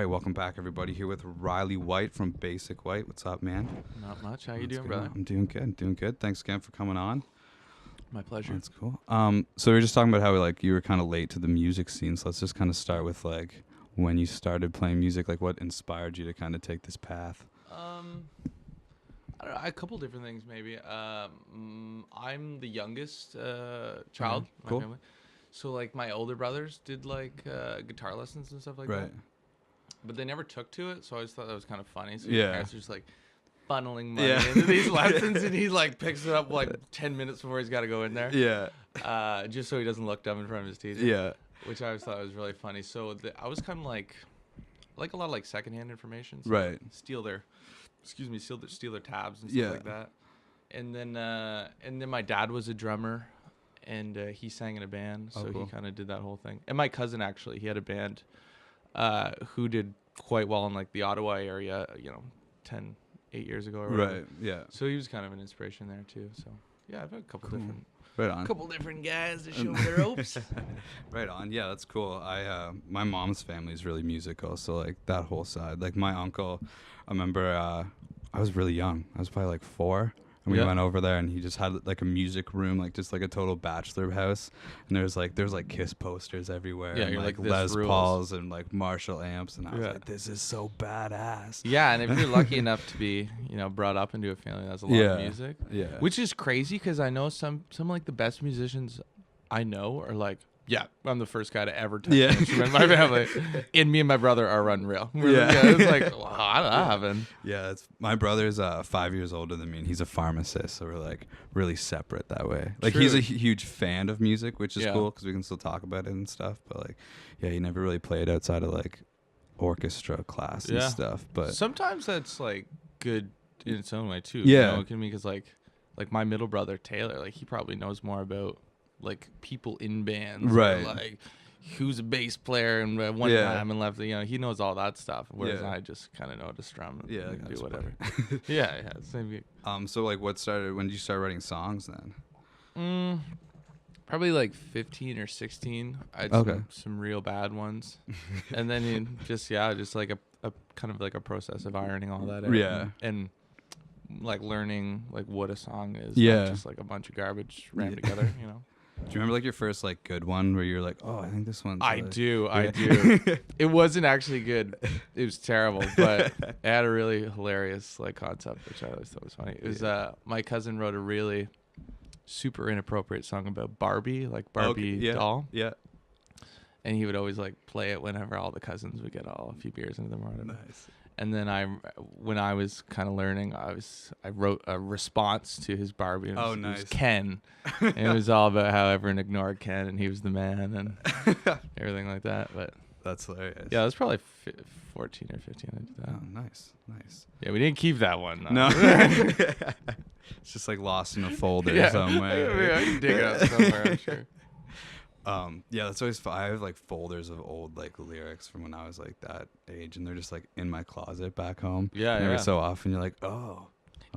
right, welcome back, everybody. Here with Riley White from Basic White. What's up, man? Not much. How you doing, brother? I'm doing good. Thanks again for coming on. My pleasure. That's cool. So we were just talking about how you were kind of late to the music scene. So let's just kind of start with when you started playing music. Like, what inspired you to kind of take this path? I don't know, a couple different things maybe. I'm the youngest child in cool. my family, so my older brothers did guitar lessons and stuff like Right. that. But they never took to it, so I just thought that was kind of funny. So Yeah. my parents are just funneling money into these lessons, and he picks it up 10 minutes before he's got to go in there. Yeah. Just so he doesn't look dumb in front of his teacher. Yeah. Which I always thought was really funny. So I was kind of like a lot of secondhand information. So Right. steal their tabs and stuff Yeah. like that. And then my dad was a drummer, and he sang in a band, so cool. he kind of did that whole thing. And my cousin actually, he had a band who did quite well in the Ottawa area, 8 years ago or whatever. Right. Yeah. So he was kind of an inspiration there too. So yeah, I've had a couple different. Right on. Couple different guys to show me the ropes. Right on. Yeah, that's cool. My mom's family is really musical, so that whole side. My uncle, I remember I was really young. I was probably 4, and we went over there, and he just had a music room, just a total bachelor house, and there's Kiss posters everywhere, Yeah, and you're Les rules. Pauls and Marshall amps, and I was this is so badass. Yeah, and if you're lucky enough to be, brought up into a family that's a lot of music, which is crazy because I know some the best musicians I know are I'm the first guy to ever touch an instrument in my family, and me and my brother are unreal. It's wow, how did that happen? Yeah, my brother's 5 years older than me, and he's a pharmacist, so we're really separate that way. He's a huge fan of music, which is cool because we can still talk about it and stuff. But he never really played outside of orchestra class and stuff. But sometimes that's good in its own way too. Yeah, it can be because my middle brother Taylor, he probably knows more about people in bands, right? Or, who's a bass player and one time and left. He knows all that stuff. Whereas I just kind of know how to strum and do whatever. yeah. Same. So what started? When did you start writing songs then? Probably 15 or 16. I had some real bad ones, and then just a kind of a process of ironing all that out. Yeah, and learning what a song is. Yeah, not just a bunch of garbage rammed together. Do you remember your first good one where you're oh, I think this one's I do. It wasn't actually good. It was terrible, but it had a really hilarious concept, which I always thought was funny. It was my cousin wrote a really super inappropriate song about Barbie, Barbie doll. Yeah. And he would always play it whenever all the cousins would get a few beers into the morning. Nice. And then when I was kind of learning, I wrote a response to his Barbie. It was, nice. It was Ken. And it was all about how everyone ignored Ken and he was the man and everything like that. But that's hilarious. Yeah, it was probably 14 or 15 I did that. Oh, nice. Yeah, we didn't keep that one. No. It's just lost in a folder somewhere. I can dig it up somewhere, I'm sure. That's always fun. I have folders of old lyrics from when I was that age, and they're just in my closet back home. Yeah, and every so often you're oh,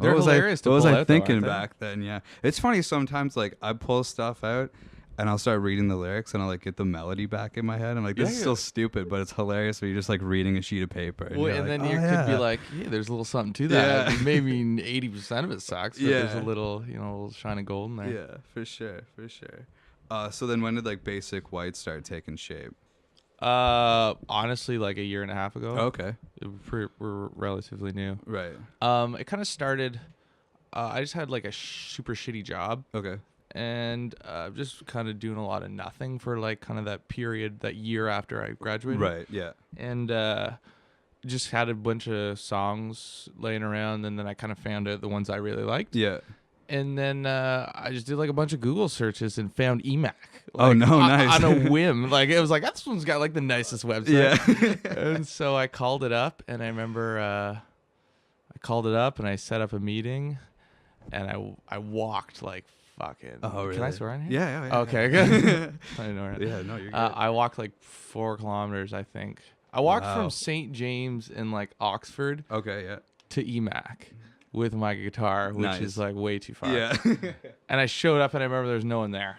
they're hilarious to pull out. What was I thinking though, back then? Yeah, it's funny sometimes. I pull stuff out, and I'll start reading the lyrics, and I'll get the melody back in my head. I'm this is still stupid, but it's hilarious. When you're just reading a sheet of paper, and then you could be there's a little something to that. Yeah. Maybe 80% of it sucks, but there's a little, a little shine of gold in there. Yeah, for sure. So then when did Basic White start taking shape? Honestly, a year and a half ago. Okay. We're relatively new. Right. It kind of started, I just had a super shitty job. Okay. And just kind of doing a lot of nothing for kind of that period, that year after I graduated. Right, yeah. And just had a bunch of songs laying around, and then I kind of found out the ones I really liked. Yeah. And then I just did a bunch of Google searches and found EMAC. Nice. On a whim. It was this one's got the nicest website. Yeah. And so I called it up, and I remember I called it up and I set up a meeting, and I walked fucking. Oh, really? Can I swear on here? Yeah. Okay, good. I know. Yeah, no, you're good. I walked 4 kilometers, I think. I walked from St. James in Oxford. Okay, yeah. To EMAC. With my guitar, which is way too far. Yeah. And I showed up, and I remember there was no one there.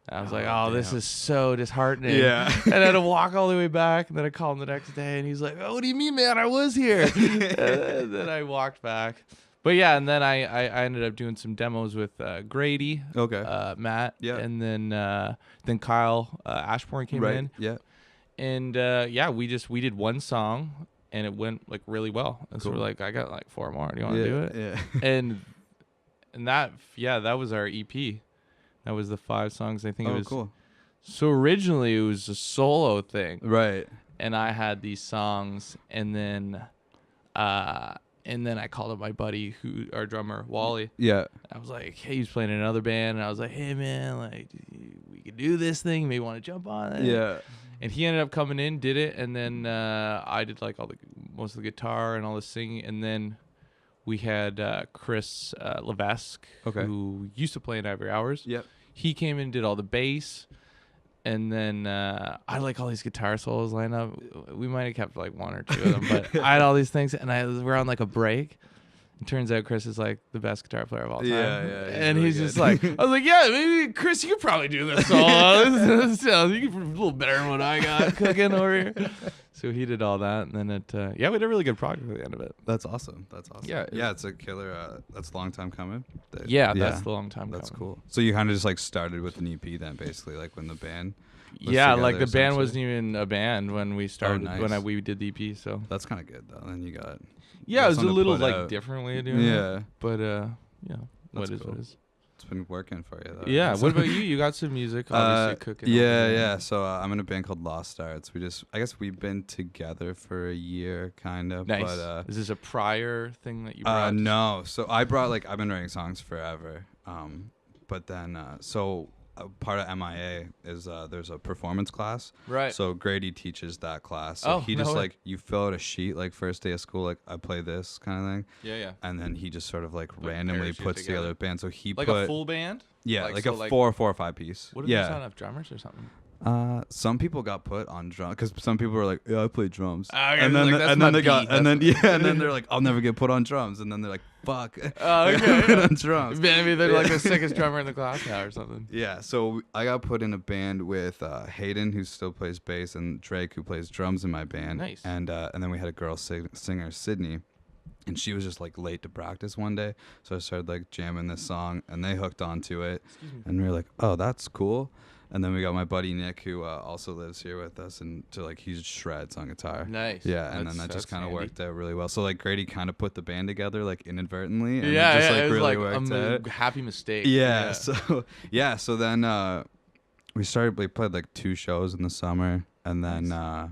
I was like, oh, this is so disheartening. Yeah. And I had to walk all the way back. And then I called him the next day, and he's like, oh, what do you mean, man? I was here. And then I walked back. But yeah, and then I ended up doing some demos with Grady, Matt, and then Kyle Ashbourne came in. Yeah. And we did one song, and it went like really well. And so we're like, I got like 4 more. Do you want to do it? Yeah. And that was our EP. That was the 5 songs. I think it was cool. So originally it was a solo thing. Right. And I had these songs, and then I called up my buddy, our drummer, Wally. Yeah. I was like, hey, he's playing in another band, and I was like, hey man, like we could do this thing. Maybe want to jump on it. Yeah. And he ended up coming in, did it, and then I did like most of the guitar and all the singing, and then we had Chris Levesque, who used to play in Ivory Hours. Yep. He came in and did all the bass. And then I like all these guitar solos lined up. We might have kept like 1 or 2 of them, but I had all these things, and we're on like a break. It turns out Chris is like the best guitar player of all time. Yeah. And really he's just like, I was like, yeah, maybe Chris, you could probably do this solo. This sounds a little better than what I got cooking over here. So he did all that, and then we had a really good project at the end of it. That's awesome. Yeah, it's a killer. That's a long time coming. That's the long time. That's cool. So you kind of just like started with an EP then, basically, like when the band. Like the band wasn't even a band when we started. Nice. When we did the EP. So that's kind of good though. Then you got. Yeah, it was a little like different way of doing it. Yeah. But what is what is. It's been working for you though. Yeah. What about you? You got some music, obviously cooking. Yeah. So I'm in a band called Lost Arts. I guess we've been together for a year, kind of. Nice. But, is this a prior thing that you brought? No. So I brought I've been writing songs forever. But then part of MIA is there's a performance class. Right. So Grady teaches that class. So he just you fill out a sheet like first day of school, like I play this kind of thing. Yeah. And then he just sort of like randomly puts together a band. So he put a full band. Yeah, like a 4 or 5 piece. What if there's not enough drummers or something? Some people got put on drums because some people were like, "Yeah, I play drums," and then they're like, "I'll never get put on drums," and then they're like, "Fuck, okay, on drums." Maybe they're like the sickest drummer in the class now or something. Yeah, so I got put in a band with Hayden, who still plays bass, and Drake, who plays drums in my band. Nice. And then we had a girl singer, Sydney. And she was just like late to practice one day, so I started like jamming this song, and they hooked onto it, and we were like, "Oh, that's cool." And then we got my buddy Nick, who also lives here with us, and he shreds on guitar. Nice. Yeah, and then that just kind of worked out really well. So like Grady kind of put the band together like inadvertently, and it was really like worked out. A happy mistake. Yeah. So then we started. We played like 2 shows in the summer, and then. Nice.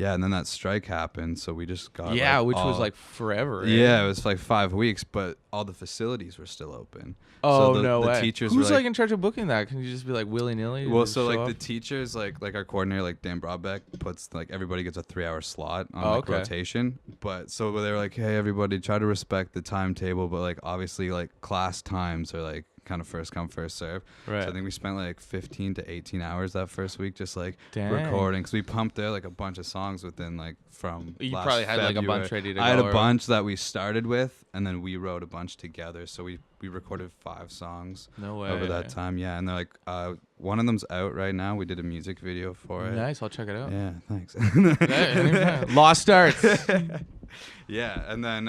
And then that strike happened, so we just got which was like forever. Right? Yeah, it was like 5 weeks, but all the facilities were still open. Oh, so no way! Teachers Who's were like in charge of booking that? Can you just be like willy nilly? Well, so like the teachers, like our coordinator, like Dan Broadbeck, puts like everybody gets a 3-hour slot on rotation. But so they were like, hey, everybody, try to respect the timetable, but like obviously like class times are like kind of first come first serve. Right. So I think we spent like 15 to 18 hours that first week just like recording, because we pumped there like a bunch of songs within like from you last probably had February. like a bunch ready to go. I had a bunch that we started with, and then we wrote a bunch together, so we recorded 5 songs over that time. Yeah, and they're like one of them's out right now. We did a music video for it. Nice, I'll check it out. Yeah, thanks. Lost Arts. Yeah, and then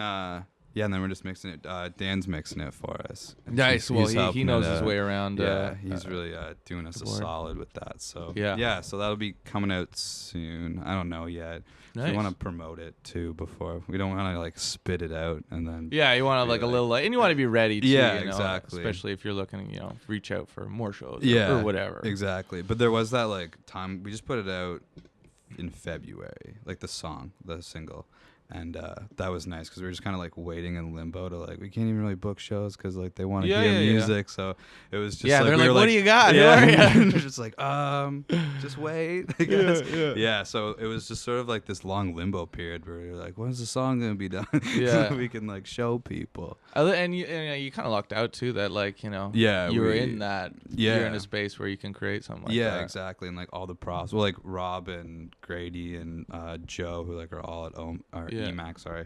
and then we're just mixing it. Dan's mixing it for us. Nice. Well, he knows his way around. Yeah, he's really doing us a solid with that. So so that'll be coming out soon. I don't know yet. Nice. We want to promote it too before. We don't want to like spit it out and then. Yeah, you want to like a little, and you want to be ready. Yeah, exactly. Especially if you're looking, reach out for more shows. Or whatever. Exactly. But there was that like time we just put it out in February, like the single. And that was nice because we were just kind of like waiting in limbo to like, we can't even really book shows because like they want to hear music. Yeah. So it was just they're like, what do you got? Yeah, and they're just like, just wait. I guess. Yeah. So it was just sort of like this long limbo period where you're like, when's the song gonna be done? So we can like show people. And you kind of lucked out too that like you were in that you're in a space where you can create something like that. Yeah, exactly. And like all the props, well, like Rob and Grady and Joe, who like are all at EMAC, sorry.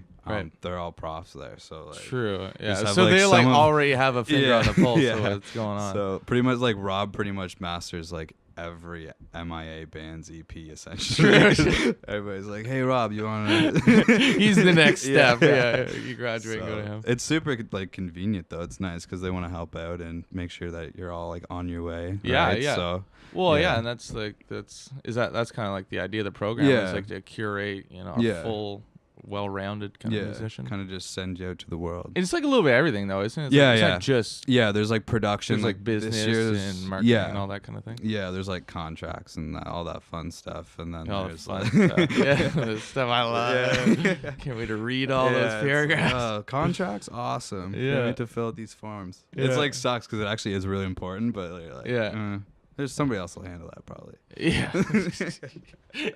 They're all profs there, so like. True. Yeah. Have, so like, they like already have a finger on the pulse yeah. of what's going on. So pretty much like Rob pretty much masters like every MIA band's EP essentially. Everybody's like, "Hey Rob, you want to?" He's the next step. Yeah. You graduate and go to him. It's super like convenient though. It's nice because they want to help out and make sure that you're all like on your way. Yeah, right? yeah. So. Well, yeah, and that's kind of like the idea of the program is like to curate, a full, well-rounded kind of musician. Kind of just send you out to the world. It's like a little bit of everything, though, isn't it? It's not just there's like production, there's like business and marketing and all that kind of thing. Yeah, there's like contracts and all that fun stuff, and then all there's the fun like stuff. Yeah, the stuff I love. Can't wait to read all those paragraphs. Contracts, awesome. Yeah, can't wait to fill out these forms. It's like sucks because it actually is really important, but like, there's somebody else will handle that probably. Yeah.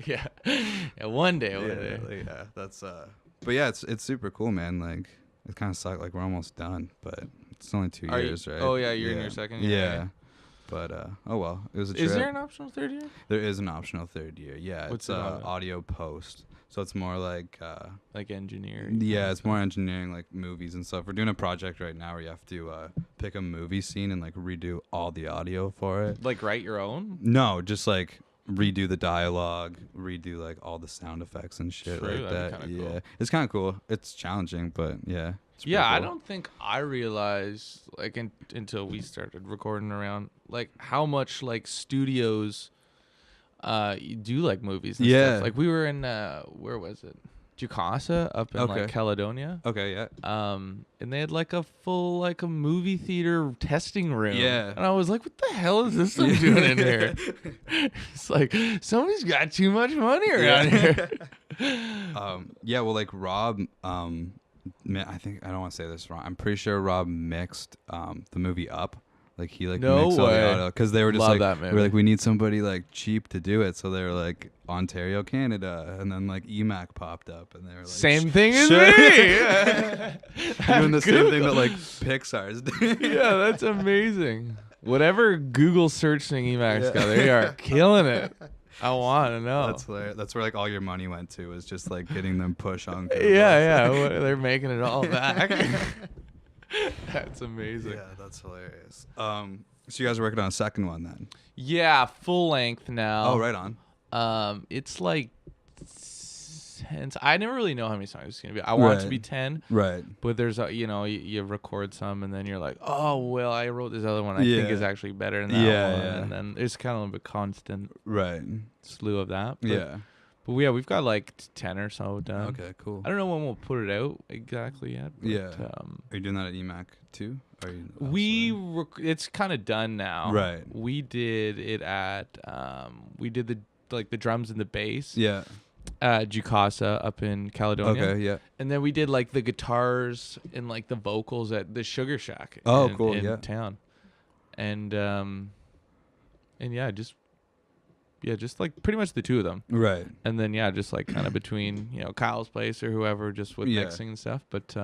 yeah. One day. Yeah. That's But yeah, it's super cool, man. Like it kind of sucked. Like we're almost done, but it's only 2 years, right? Oh yeah, you're in your second year. Yeah. But oh well, it was a trip. Is there an optional third year? There is an optional third year. Yeah, What's it's audio post. So it's more like engineering. Yeah, it's more engineering, like movies and stuff. We're doing a project right now where you have to pick a movie scene and like redo all the audio for it. Like write your own? No, just like redo the dialogue, redo like all the sound effects and shit like that. Cool. It's kind of cool. It's challenging, but yeah. Yeah, cool. I don't think I realized like until we started recording around like how much like studios you do like movies and stuff. Like we were in where was it? Jukasa up in like Caledonia. Okay, yeah. And they had like a full like a movie theater testing room. Yeah. And I was like, what the hell is this thing doing in here? It's like somebody's got too much money around here. Yeah, well like Rob I think I don't want to say this wrong. I'm pretty sure Rob mixed the movie Up. Like he like mixed all the audio because they were just we need somebody like cheap to do it, so they were like Ontario, Canada, and then like EMAC popped up, and they were like same thing as me. Doing the same thing that like Pixar's doing. Yeah, that's amazing. Whatever Google search thing EMAC's got, they are killing it. I want to know. That's where like all your money went to, is just like getting them push on Google. Yeah. They're making it all back. That's amazing. Yeah, that's hilarious. So you guys are working on a second one then? Yeah, full length now. Oh, right on. It's like 10. I never really know how many songs it's gonna be. I want it to be 10. Right. But there's you record some and then you're like, oh well, I wrote this other one I think is actually better than that one. Yeah. And then there's kind of a constant slew of that. But yeah, we've got like 10 or so done. Okay, cool. I don't know when we'll put it out exactly yet. But, are you doing that at EMAC too? It's kind of done now. Right. We did it at we did the drums and the bass. Yeah. Jukasa up in Caledonia. Okay, yeah. And then we did like the guitars and like the vocals at the Sugar Shack. In town. And just like pretty much the two of them. Right. And then just like kind of between Kyle's place or whoever, just with mixing and stuff. But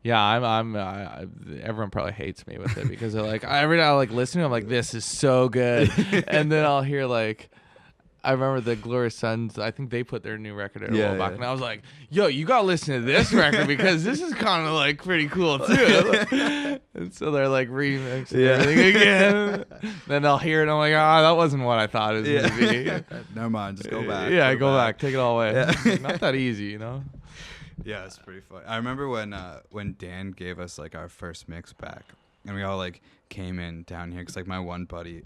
everyone probably hates me with it because they're like every time I like listening, I'm like, this is so good. And then I'll hear like, I remember the Glorious Sons, I think they put their new record out a while back, and I was like, yo, you gotta listen to this record because this is kind of like pretty cool too. And so they're like remixing everything again. Then I'll hear it and I'm like, that wasn't what I thought it was gonna be. Never mind, just go back. Yeah, go back. Take it all away. Not that easy, Yeah, it's pretty fun. I remember when Dan gave us like our first mix back, and we all like came in down here because like my one buddy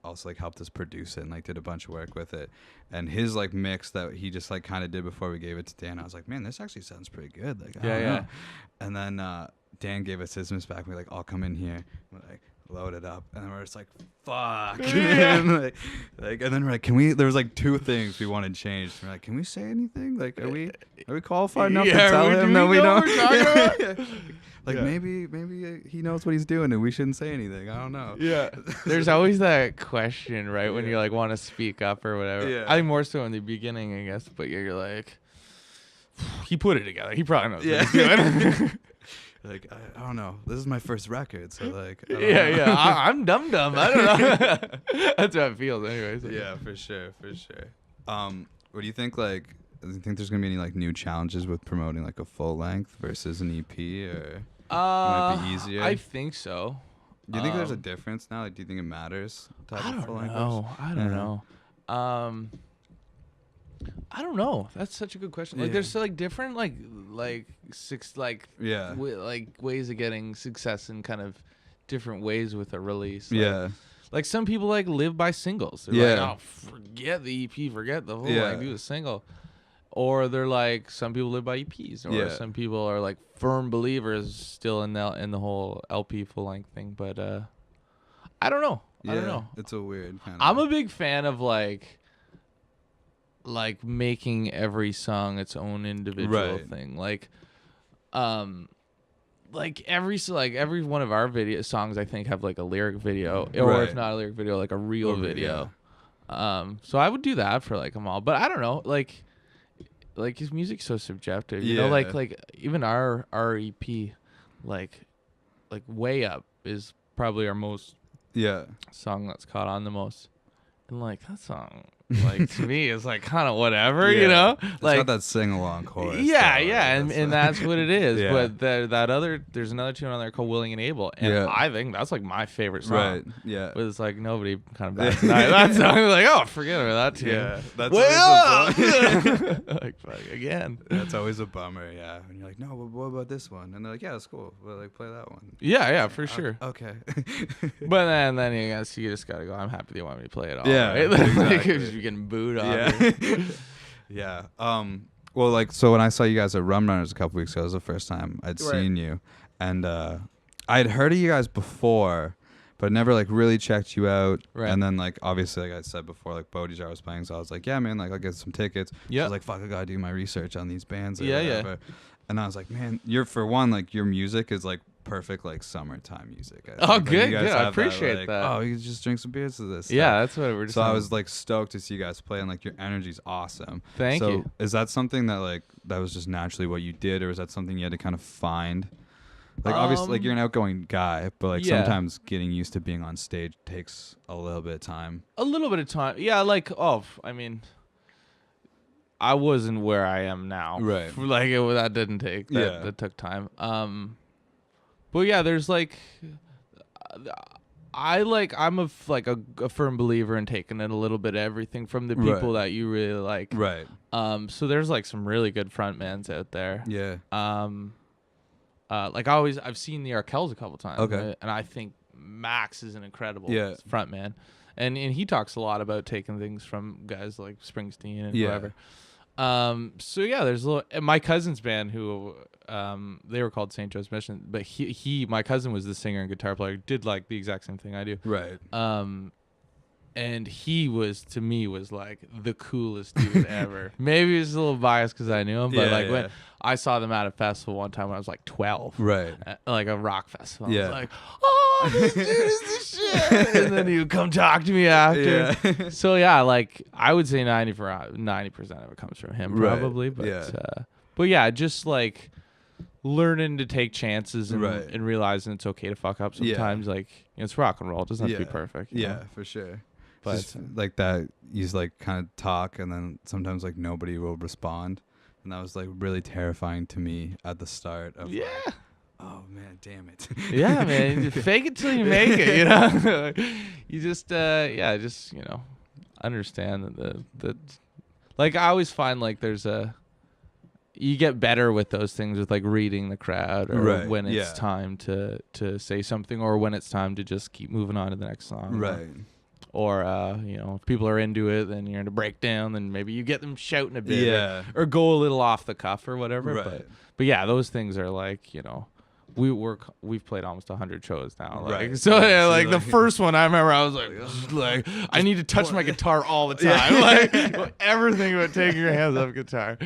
also like helped us produce it and like did a bunch of work with it, and his like mix that he just like kind of did before we gave it to Dan, I was like, man, this actually sounds pretty good. Like I don't know. And then Dan gave us his mix back, and we like all come in here, we're like load it up, and then we're just like, fuck. and then we're like, there was like two things we wanted changed. We're like, can we say anything? Like, are we qualified enough to tell him that we don't? Like maybe he knows what he's doing and we shouldn't say anything. I don't know. Yeah. There's always that question, right? When you like want to speak up or whatever. Yeah. I think more so in the beginning, I guess. But you're like, he put it together. He probably knows what he's doing. Like, I don't know. This is my first record, so like. I'm dumb. I don't know. That's how it feels, anyways. Yeah, for sure. What do you think? Like, do you think there's gonna be any like new challenges with promoting like a full length versus an EP, or it might be easier? I think so. Do you think there's a difference now? Like, do you think it matters? I don't know. I don't know. I don't know. That's such a good question. Like, there's like different like ways of getting success in kind of different ways with a release. Like, like some people like live by singles. They're like, oh, forget the EP, forget the whole like do a single. Or they're like, some people live by EPs, or some people are like firm believers still in the whole LP full length thing. But I don't know. I don't know. It's a weird kind of. I'm a big fan of like making every song its own individual thing. Like every one of our video songs I think have like a lyric video, or if not a lyric video, like a real video. So I would do that for like them all. But I don't know, like his music's so subjective, you know, like even our EP, like Way Up is probably our most song that's caught on the most. And like that song, like to me, is like kind of whatever, you know. It's like got that sing along chorus. And that's what it is. But there's another tune on there called Willing and Able, and I think that's like my favorite song. Right. Yeah. But it's like nobody kind of bats an eye. That song is like, oh, forget about that tune. Yeah. That's like fuck again. That's always a bummer. Yeah. And you're like, no, what about this one? And they're like, yeah, it's cool. But like, play that one. Yeah, for sure. Okay. But then you just gotta go. I'm happy they want me to play it all. Yeah. Right? Exactly. Like, you're getting booed on. Yeah. Well, like, so when I saw you guys at Rum Runners a couple weeks ago, it was the first time I'd seen you, and I'd heard of you guys before, but never like really checked you out. Right. And then like obviously, like I said before, like Bodiejar was playing, so I was like, yeah, man, like I'll get some tickets. Yeah. I was like, fuck, I gotta do my research on these bands. Or whatever. Yeah. And I was like, man, your music is like perfect, like summertime music. Oh, good. I appreciate that. Oh, you can just drink some beers to this. Yeah, that's what we're just. So I was like stoked to see you guys play, and like your energy's awesome. Thank you. So is that something that that was just naturally what you did, or is that something you had to kind of find? Like obviously, like you're an outgoing guy, but like sometimes getting used to being on stage takes a little bit of time. Yeah, like I mean, I wasn't where I am now. Right. Like that didn't take. That took time. But yeah, there's like, I'm a firm believer in taking in a little bit of everything from the people that you really like. Right. So there's like some really good frontmans out there. Yeah. Like I've seen the Arkells a couple times. Okay. And I think Max is an incredible frontman, and he talks a lot about taking things from guys like Springsteen and whoever. So yeah, there's my cousin's band who they were called St. Joe's Mission, but my cousin was the singer and guitar player, did like the exact same thing I do. Right. And he was like the coolest dude ever. Maybe it's a little biased because I knew him, but when I saw them at a festival one time when I was like 12, right, like a rock festival, I was like, oh, this dude is the shit. And then he would come talk to me after. Yeah. So yeah, like I would say 90% of it comes from him, probably. Right. But yeah, just like learning to take chances and realizing it's okay to fuck up sometimes. Like it's rock and roll; it doesn't have to be perfect. Yeah, know? For sure. But just like that, you just like kind of talk, and then sometimes like nobody will respond, and that was like really terrifying to me at the start of like, oh man, damn it. Yeah, man, fake it till you make it, you know. You just understand that like I always find like you get better with those things with like reading the crowd, or when it's time to say something, or when it's time to just keep moving on to the next song. Right. Or, if people are into it, then you're in a breakdown, then maybe you get them shouting a bit, or go a little off the cuff or whatever. Right. But yeah, those things are like, we've played almost 100 shows now. Like, right. So yeah, like the first one I remember, I was like I need to touch my guitar all the time. Like everything about taking your hands off guitar.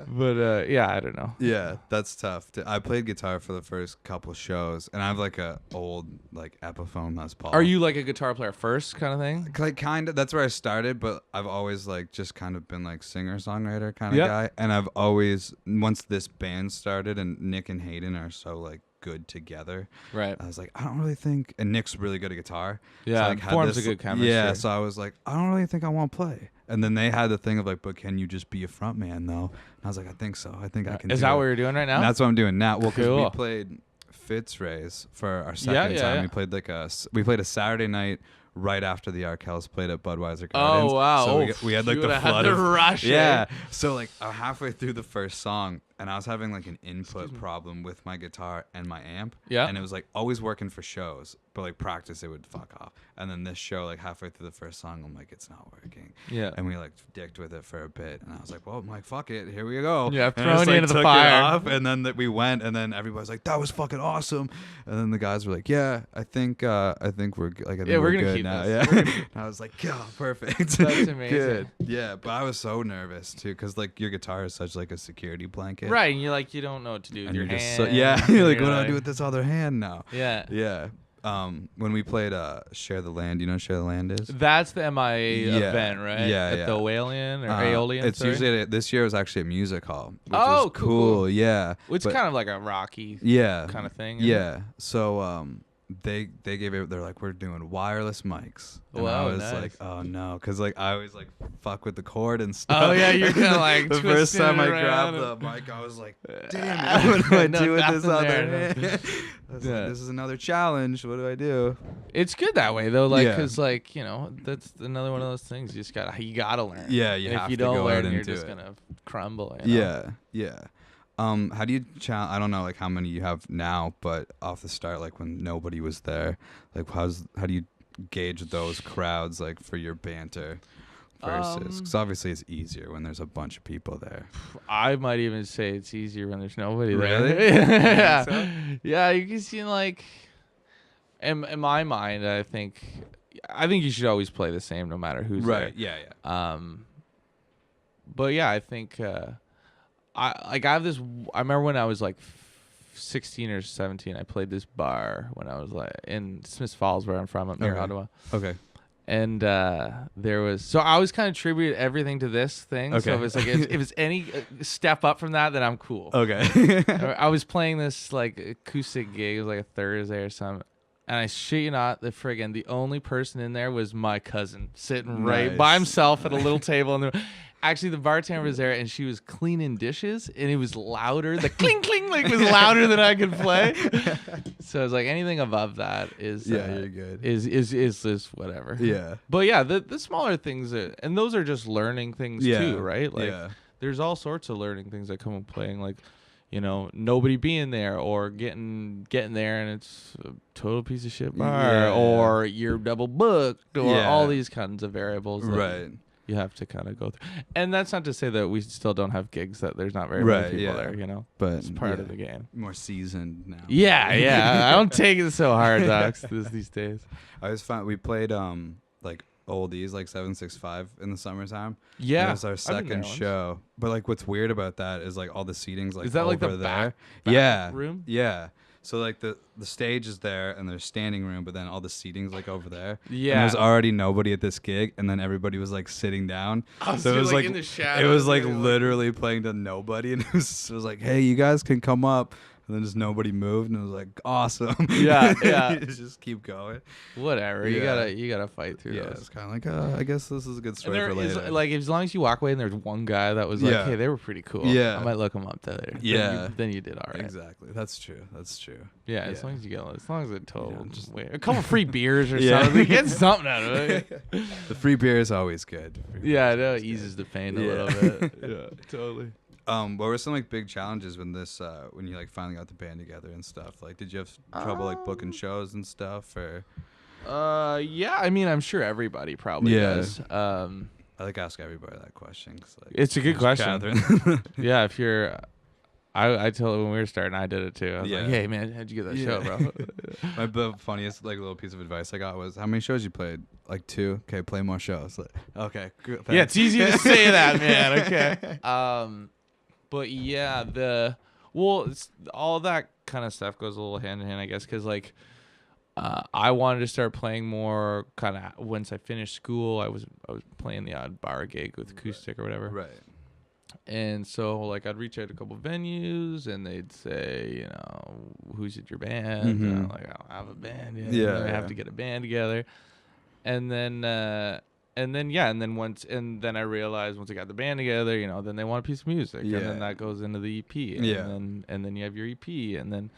But I don't know. Yeah, that's tough. I played guitar for the first couple shows, and I have like a old like Epiphone Les Paul. Are you like a guitar player first kind of thing? Like kind of. That's where I started, but I've always like just kind of been like singer-songwriter kind of guy. And I've always, once this band started, and Nick and Hayden are so like good together. Right. I was like, I don't really think, and Nick's really good at guitar. Yeah, so, like, forms a good chemistry. Yeah, so I was like, I don't really think I want to play. And then they had the thing of like, but can you just be a front man though? And I was like, I think so. I think I can. Is that what you're doing right now? And that's what I'm doing now. Well, because Cool. we played Fitzray's for our second time. We played a Saturday night right after the Arkells played at Budweiser Gardens. Oh wow! So we had like the flood of rush. Yeah. So like halfway through the first song, and I was having like an input problem with my guitar and my amp. Yeah. And it was like always working for shows, but like practice it would fuck off. And then this show, like halfway through the first song, I'm like, it's not working. Yeah. And we like dicked with it for a bit, and I was like, well, I'm like, fuck it, here we go. Yeah, and throwing you into the fire. Off, and then we went, and then everybody's like, that was fucking awesome. And then the guys were like, yeah, I think we're like, I think we're gonna good keep now. this. Yeah. And I was like, yeah, perfect. That's amazing. Good. Yeah, but I was so nervous too, because like your guitar is such like a security blanket. Right, and you're like, you don't know what to do with And your you're hand. just yeah, you're like, what do I do with this other hand now? Yeah. Yeah. When we played Share the Land, you know what Share the Land is? That's the MIA event, right? Yeah, At the Walian or Aeolian. It's usually this year was actually at Music Hall, which Oh, is cool. Yeah. It's kind of like a rocky kind of thing. Yeah. So they gave it. They're like, we're doing wireless mics. And I was like, oh no, because like I always like fuck with the cord and stuff. Oh yeah, you're kind of like the first time I grabbed the mic, I was like, damn it, what do I do with this other hand? I was like, this is another challenge. What do I do? It's good that way though, like because like you know that's another one of those things you gotta learn. Yeah, and have if you to don't go learn, out you're and do just it. gonna crumble. You know? Yeah. How do you I don't know like how many you have now, but off the start, like when nobody was there, like how do you gauge those crowds like for your banter versus because obviously it's easier when there's a bunch of people there. I might even say it's easier when there's nobody Really? there. Yeah. So? Yeah, you can see like in my mind, I think you should always play the same no matter who's there. Right. Yeah. But yeah, I think I have this. I remember when I was like 16 or 17, I played this bar when I was like in Smiths Falls, where I'm from, up near Ottawa. Okay. And there was I always kind of attribute everything to this thing. Okay. So if it's like if it's any step up from that, then I'm cool. Okay. I was playing this like acoustic gig. It was like a Thursday or something. And I shit you not, the only person in there was my cousin sitting right by himself at a little table. And actually, the bartender was there, and she was cleaning dishes, and it was louder. The cling cling like was louder than I could play. So I was like, anything above that is you're good. Is whatever. Yeah. But yeah, the smaller things, and those are just learning things too, right? Like, there's all sorts of learning things that come with playing, like. You know, nobody being there or getting there and it's a total piece of shit bar or you're double booked or all these kinds of variables that you have to kind of go through. And that's not to say that we still don't have gigs that there's not very many people there, you know, but it's part of the game. More seasoned now. Yeah. I don't take it so hard, Docs, these days. I always found we played like oldies like 765 in the summertime. Yeah, it was our second show. But like what's weird about that is like all the seating's like is that over like the there. back room? Yeah. So like the stage is there and there's standing room, but then all the seating's like over there. Yeah. And there's already nobody at this gig, and then everybody was like sitting down. Oh, so it was like in the shadows. It was like literally playing to nobody, and it was like, hey, you guys can come up. And then just nobody moved, and it was like awesome. Yeah. You just keep going. Whatever. Yeah. You gotta fight through those. It's kind of like, I guess this is a good story for later. Like as long as you walk away and there's one guy that was like, hey, they were pretty cool. Yeah. I might look them up later. Yeah. Then you did all right. Exactly. That's true. Yeah. As long as you get, as long as it total, just wait a couple free beers or something. Get something out of it. The free beer is always good. Yeah, it eases the pain a little bit. Yeah, totally. What were some like big challenges when when you like finally got the band together and stuff? Like, did you have trouble like booking shows and stuff, or? Yeah. I mean, I'm sure everybody probably does. I like ask everybody that question. 'Cause, like, it's a good question. Catherine. Yeah, if you're. I told when we were starting, I did it too. I was like, hey man, how'd you get that show, bro? The funniest like little piece of advice I got was, how many shows you played? Like 2. Okay, play more shows. Like, okay, good. Yeah, it's easy to say that, man. Okay. But yeah, all that kind of stuff goes a little hand in hand, I guess, because like I wanted to start playing more kind of once I finished school. I was playing the odd bar gig with acoustic or whatever. Right. And so, like, I'd reach out to a couple venues, and they'd say, you know, who's at your band? And I'm like, I don't have a band yet. Yeah, I have to get a band together. And then I realized once I got the band together, you know, then they want a piece of music, and then that goes into the EP, and then you have your EP, and then,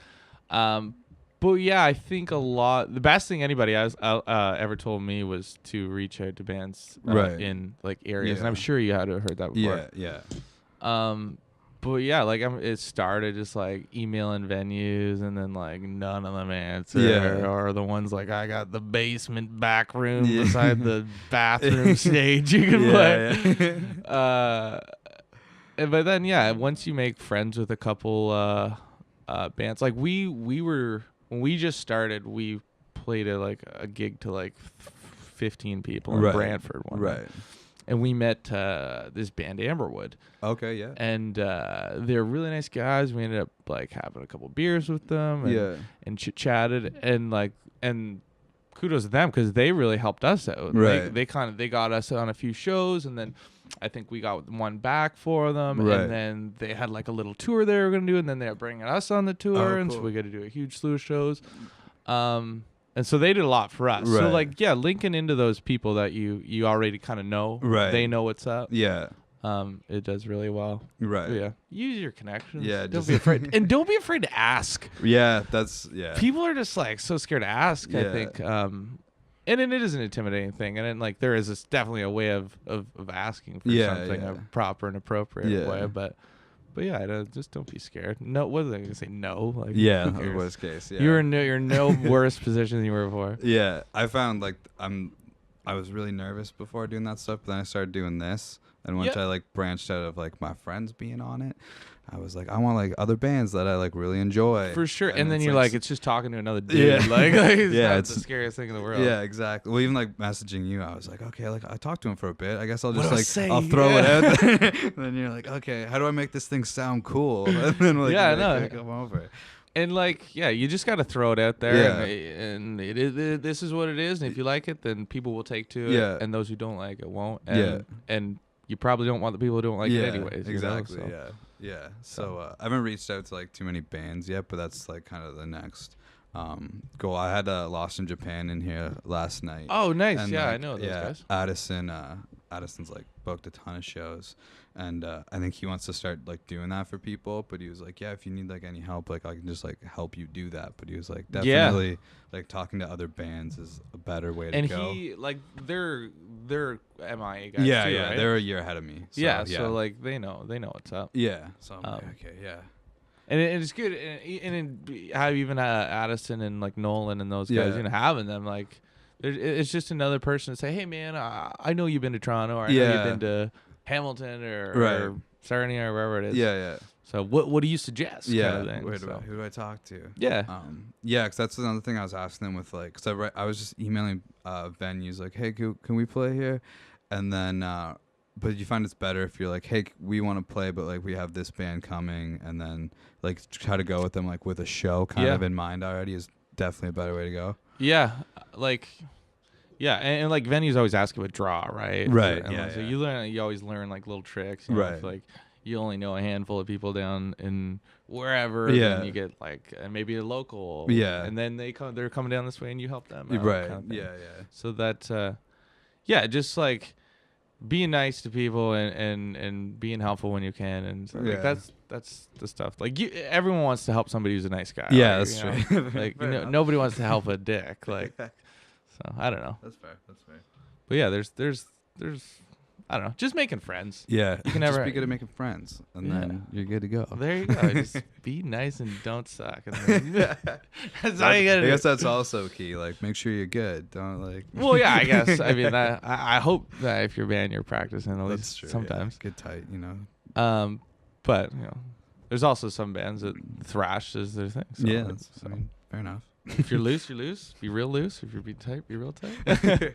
but yeah, I think the best thing anybody has ever told me was to reach out to bands in like areas, and I'm sure you had heard that before. Yeah. But yeah, like it started just like emailing venues, and then like none of them answer, or the ones like, I got the basement back room beside the bathroom stage you can play. But then once you make friends with a couple bands, like we were when we just started, we played a gig to like 15 people in Brantford one night. And we met this band Amberwood. Okay, yeah. And they're really nice guys. We ended up like having a couple beers with them, and chit-chatted, and kudos to them because they really helped us out. Right. They got us on a few shows, and then I think we got one back for them, and then they had like a little tour they were gonna do, and then they're bringing us on the tour, and so we got to do a huge slew of shows. And so they did a lot for us. So like, linking into those people that you already kind of know, they know what's up. Yeah. It does really well. Right. But yeah. Use your connections. Yeah. Don't be afraid. And don't be afraid to ask. Yeah. People are just like so scared to ask, I think. And it is an intimidating thing. And then like there is definitely a way of asking for something a proper and appropriate way. But yeah, just don't be scared. No, what are they gonna say? No, like the worst case. Yeah, you're in no worse position than you were before. Yeah, I found like I was really nervous before doing that stuff, but then I started doing this, and once I like branched out of like my friends being on it, I was like, I want like other bands that I like really enjoy. For sure. And then you're like, it's just talking to another dude. Yeah. Like it's the scariest thing in the world. Yeah, exactly. Well, even like messaging you, I was like, okay, like I talked to him for a bit. I guess I'll just I'll throw it out there. And then you're like, okay, how do I make this thing sound cool? And then like, come over. And like, you just got to throw it out there. And this is what it is. And if you like it, then people will take to it. And those who don't like it won't. And you probably don't want the people who don't like it anyways. Exactly. You know, Yeah. So I haven't reached out to like too many bands yet, but that's like kind of the next goal. I had Lost in Japan in here last night. Oh, nice. And, I know those guys. Addison's like booked a ton of shows, and I think he wants to start like doing that for people. But he was like, if you need like any help, like I can just like help you do that. But he was like, definitely like talking to other bands is a better way to go. And he like they're MIA guys. Yeah, too, right? They're a year ahead of me. So, so like they know what's up. Yeah. So I'm like, okay, yeah. And it's good, and how even Addison and like Nolan and those guys, having them like, it's just another person to say, hey man, I know you've been to Toronto, or I know you've been to Hamilton or Sarnia or wherever it is. Yeah. So what do you suggest? Yeah. Kind of thing, Who do I talk to? Yeah. Because that's another thing I was asking them with like, because I was just emailing venues like, hey, can we play here? And then, but you find it's better if you're like, hey, we want to play, but like we have this band coming, and then like try to go with them like with a show kind of in mind already is definitely a better way to go. Yeah, like. Yeah, and like venues always ask you a draw, right? Right. So you always learn like little tricks. You know, if, like you only know a handful of people down in wherever. Then you get like maybe a local. Yeah. And then they're coming down this way, and you help them out, right. Kind of thing. Yeah. So that, just like being nice to people and being helpful when you can, and so, like, that's the stuff. Like everyone wants to help somebody who's a nice guy. Yeah, that's true. Like nobody wants to help a dick. Like. So I don't know. That's fair. But yeah, there's I don't know, just making friends. Yeah, you can never just be good at making friends, and then you're good to go. There you go. Just be nice and don't suck. And then, that's all you gotta do. I guess that's also key. Like, make sure you're good. Don't like. Well, yeah, I guess. I mean, I hope that if you're band, you're practicing at least sometimes. Get tight, you know. But you know, there's also some bands that thrash is their thing. So, I mean, fair enough. If you're loose, you're loose. Be real loose. If you're be tight, be real tight.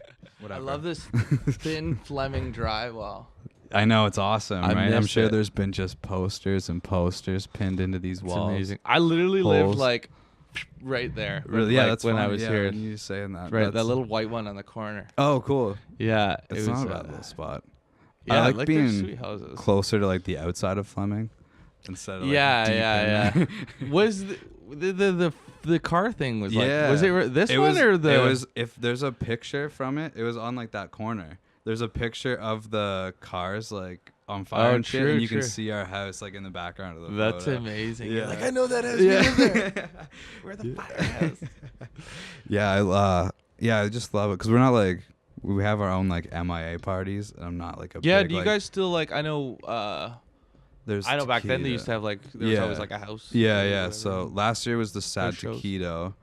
I love this thin Fleming drywall. I know, it's awesome, right? I'm sure there's been just posters and posters pinned into these walls. Amazing. I literally lived like right there. Really? Like, that's when funny. I was here. You saying that. Right, that little white one on the corner. Oh, cool. Yeah. It's not a bad little spot. I like they're being sweet houses. closer to like the outside of Fleming instead of like yeah. Was the car thing was like, was it this one or the? It was, if there's a picture from it, it was on like that corner. There's a picture of the cars like on fire and shit, and you can see our house like in the background of the That's photo. amazing. Yeah. You're like, I know that house. Yeah. We're the firehouse. I just love it because we're not like, we have our own like MIA parties, and I'm not like a yeah. big, Do you like, guys still like? I know. I know back then they used to have like there was always like a house. Yeah. So last year was the Sad shows. Taquito.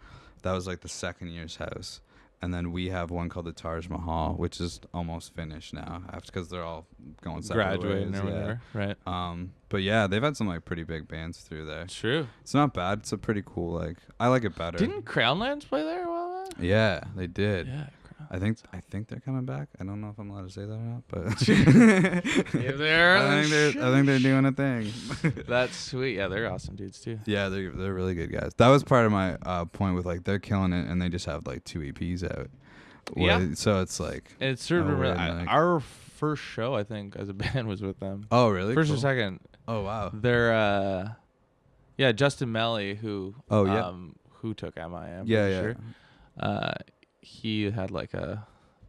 That was like the second year's house. And then we have one called the Taj Mahal, which is almost finished now, because they're all going separate graduating ways. or whatever, right? But yeah, they've had some like pretty big bands through there. True. It's not bad. It's a pretty cool, like, I like it better. Didn't Crownlands play there a while back? Yeah, they did. Yeah. I think they're coming back. I don't know if I'm allowed to say that or not, but I think they're doing a thing. That's sweet. Yeah, they're awesome dudes too. Yeah, they're really good guys. That was part of my point with like they're killing it, and they just have like 2 EPs out. Yeah. So it's like, it's sort of our first show I think as a band was with them. Oh really? First or second. Oh wow. They're Justin Melly who took MIM. Yeah. He had like it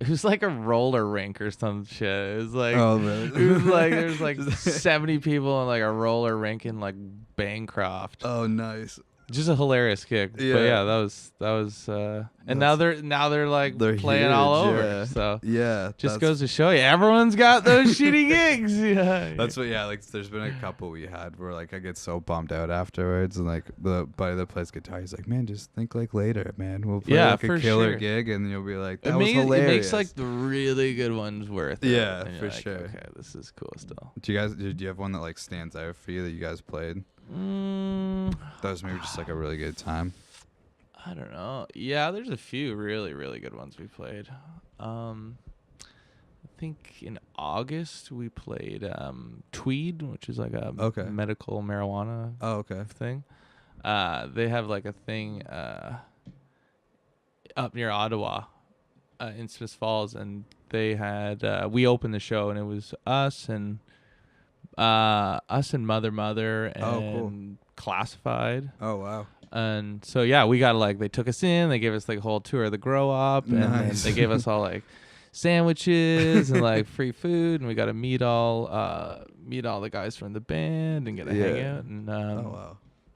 was like a roller rink or some shit. It was like, oh really? It was like there's like 70 people in like a roller rink in like Bancroft. Oh nice. Just a hilarious gig. Yeah. But yeah, that was and now they're like playing huge, all over. Yeah. So yeah, just goes to show you everyone's got those shitty gigs. Yeah. That's what like there's been a couple we had where like I get so bummed out afterwards, and like the buddy that plays guitar, he's like, man, just think like later, man. We'll play like a killer gig, and you'll be like, that was hilarious. It makes like the really good ones worth it. Yeah, for like, sure. Okay, this is cool still. Do you have one that like stands out for you that you guys played? That was maybe just like a really good time. I don't know. Yeah, there's a few really, really good ones we played. I think in August we played Tweed, which is like a medical marijuana thing. They have like a thing up near Ottawa in Smith Falls, and they had we opened the show, and it was us and Mother and Classified. Oh wow. And so yeah, we got like they took us in, they gave us like a whole tour of the grow up, and then they gave us all like sandwiches and like free food, and we got to meet all the guys from the band and get a hangout. And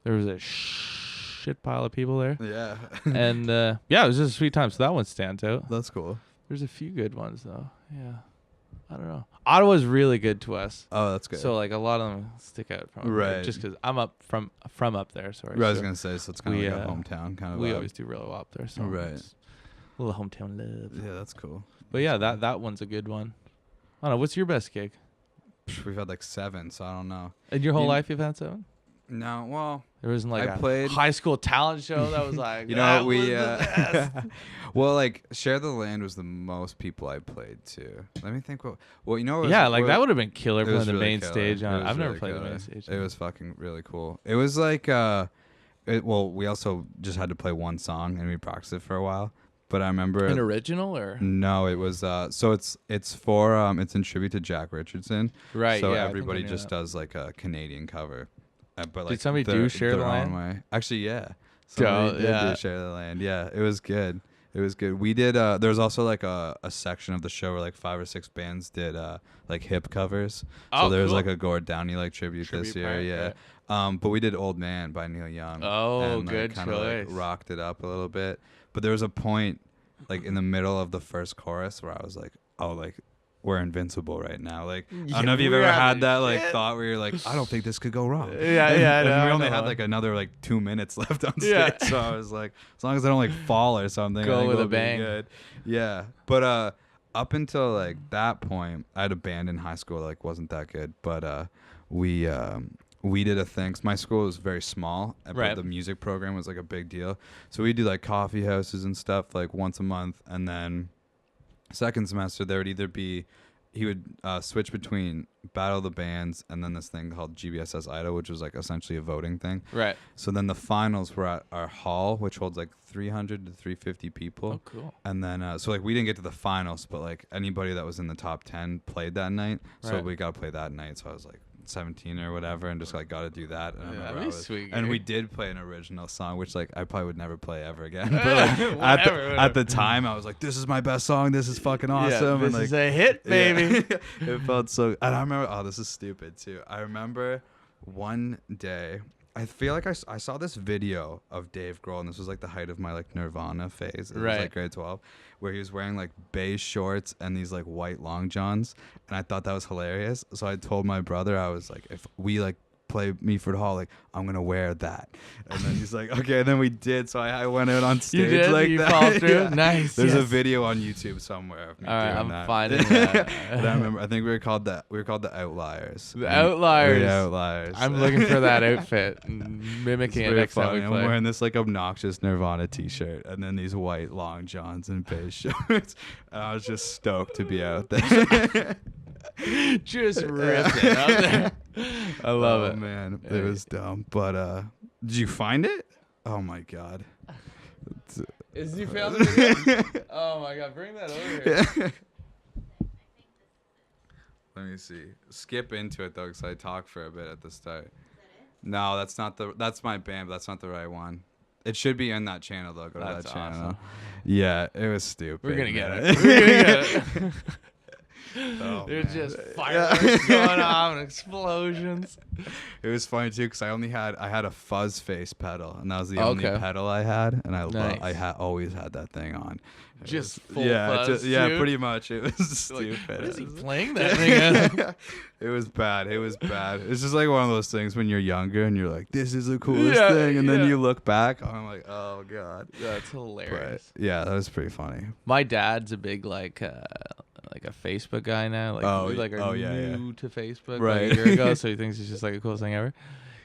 there was a shit pile of people there. Yeah. And it was just a sweet time. So that one stands out. That's cool. There's a few good ones though. Yeah. I don't know. Ottawa's really good to us. Oh, that's good. So like a lot of them stick out from right. Just because I'm up from up there. Sorry. Right, I was gonna say, so it's kind of like a hometown kind of. We always do really well up there. So right. A little hometown love. Yeah, that's cool. But yeah, that one's a good one. I don't know. What's your best gig? We've had like 7, so I don't know. In your whole life, you've had 7? No, well, there wasn't like I played high school talent show that was like, you know, we well, like Share the Land was the most people I played to. Let me think. Well, you know, that would have been killer playing the really main killer. stage on. I've never really played killer. the main stage. It was fucking really cool. It was like, we also just had to play one song and we practiced it for a while. But I remember an original or no, it was so it's it's in tribute to Jack Richardson. Right. So yeah, everybody just does like a Canadian cover. But like, did somebody do Share the Land? Way. Actually, yeah. Somebody did do Share the Land. Yeah, it was good. It was good. We did. There was also like a section of the show where like 5 or 6 bands did like hip covers. So there was like a Gord Downie like tribute this year. Part, yeah. Right. But we did Old Man by Neil Young. Oh, and, good kind of choice. like rocked it up a little bit. But there was a point like in the middle of the first chorus where I was like, oh, like we're invincible right now. Like I don't know if you've ever had that like thought where you're like, I don't think this could go wrong. Yeah. And we only had like another like 2 minutes left on stage, so I was like, as long as I don't like fall or something, go I think with we'll a bang. be good. Yeah, but up until like that point, I had a band in high school that like wasn't that good, but we did a thing. My school was very small, but the music program was like a big deal. So we do like coffee houses and stuff like once a month, and then second semester there would either be he would switch between Battle of the Bands and then this thing called GBSS Idol, which was like essentially a voting thing. Right. So then the finals were at our hall, which holds like 300 to 350 people. Oh, cool. And then so like we didn't get to the finals, but like anybody that was in the top 10 played that night. So we got to play that night. So I was like 17 or whatever, and just like got to do that. And that'd be sweet. And we did play an original song, which like I probably would never play ever again. But like at the time, I was like, "This is my best song. This is fucking awesome." This is a hit, baby. Yeah. It felt so. And I remember. Oh, this is stupid too. I remember one day. I feel like I saw this video of Dave Grohl, and this was like the height of my like Nirvana phase. It was like grade 12, where he was wearing like beige shorts and these like white long johns, and I thought that was hilarious. So I told my brother, I was like, if we like play Meaford Hall, like I'm gonna wear that. And then he's like, okay. And then we did. So I went out on stage. You did? Like you that. Followed through? Yeah. Nice. There's a video on YouTube somewhere of me doing I'm that. finding that. And I remember. I think we were called the Outliers. The Outliers. The Outliers. I'm looking for that outfit, mimicking it next time we I'm play. wearing this like obnoxious Nirvana T-shirt and then these white long johns and beige shorts. And I was just stoked to be out there. Just ripped it out there. I love it, man. It was dumb. But did you find it? Oh my god. Is you found it again? Oh my god, bring that over here. Let me see. Skip into it though, because I talked for a bit at the start. No, that's not the. That's my band, but that's not the right one. It should be in that channel though. Go to that channel. Awesome. Yeah, it was stupid. We're gonna get it. We're gonna get it. Oh, There's just fireworks going on and explosions. It was funny too because I had a fuzz face pedal, and that was the only pedal I had, and I always had that thing on. Just full fuzz. Yeah, pretty much. It was stupid. Like, what is he playing that thing at? It was bad. It's just like one of those things when you're younger and you're like, "This is the coolest thing," and then you look back, and I'm like, "Oh god, that's hilarious." But, yeah, that was pretty funny. My dad's a big like a Facebook guy now. Like, new to Facebook like a year ago, so he thinks it's just like the coolest thing ever.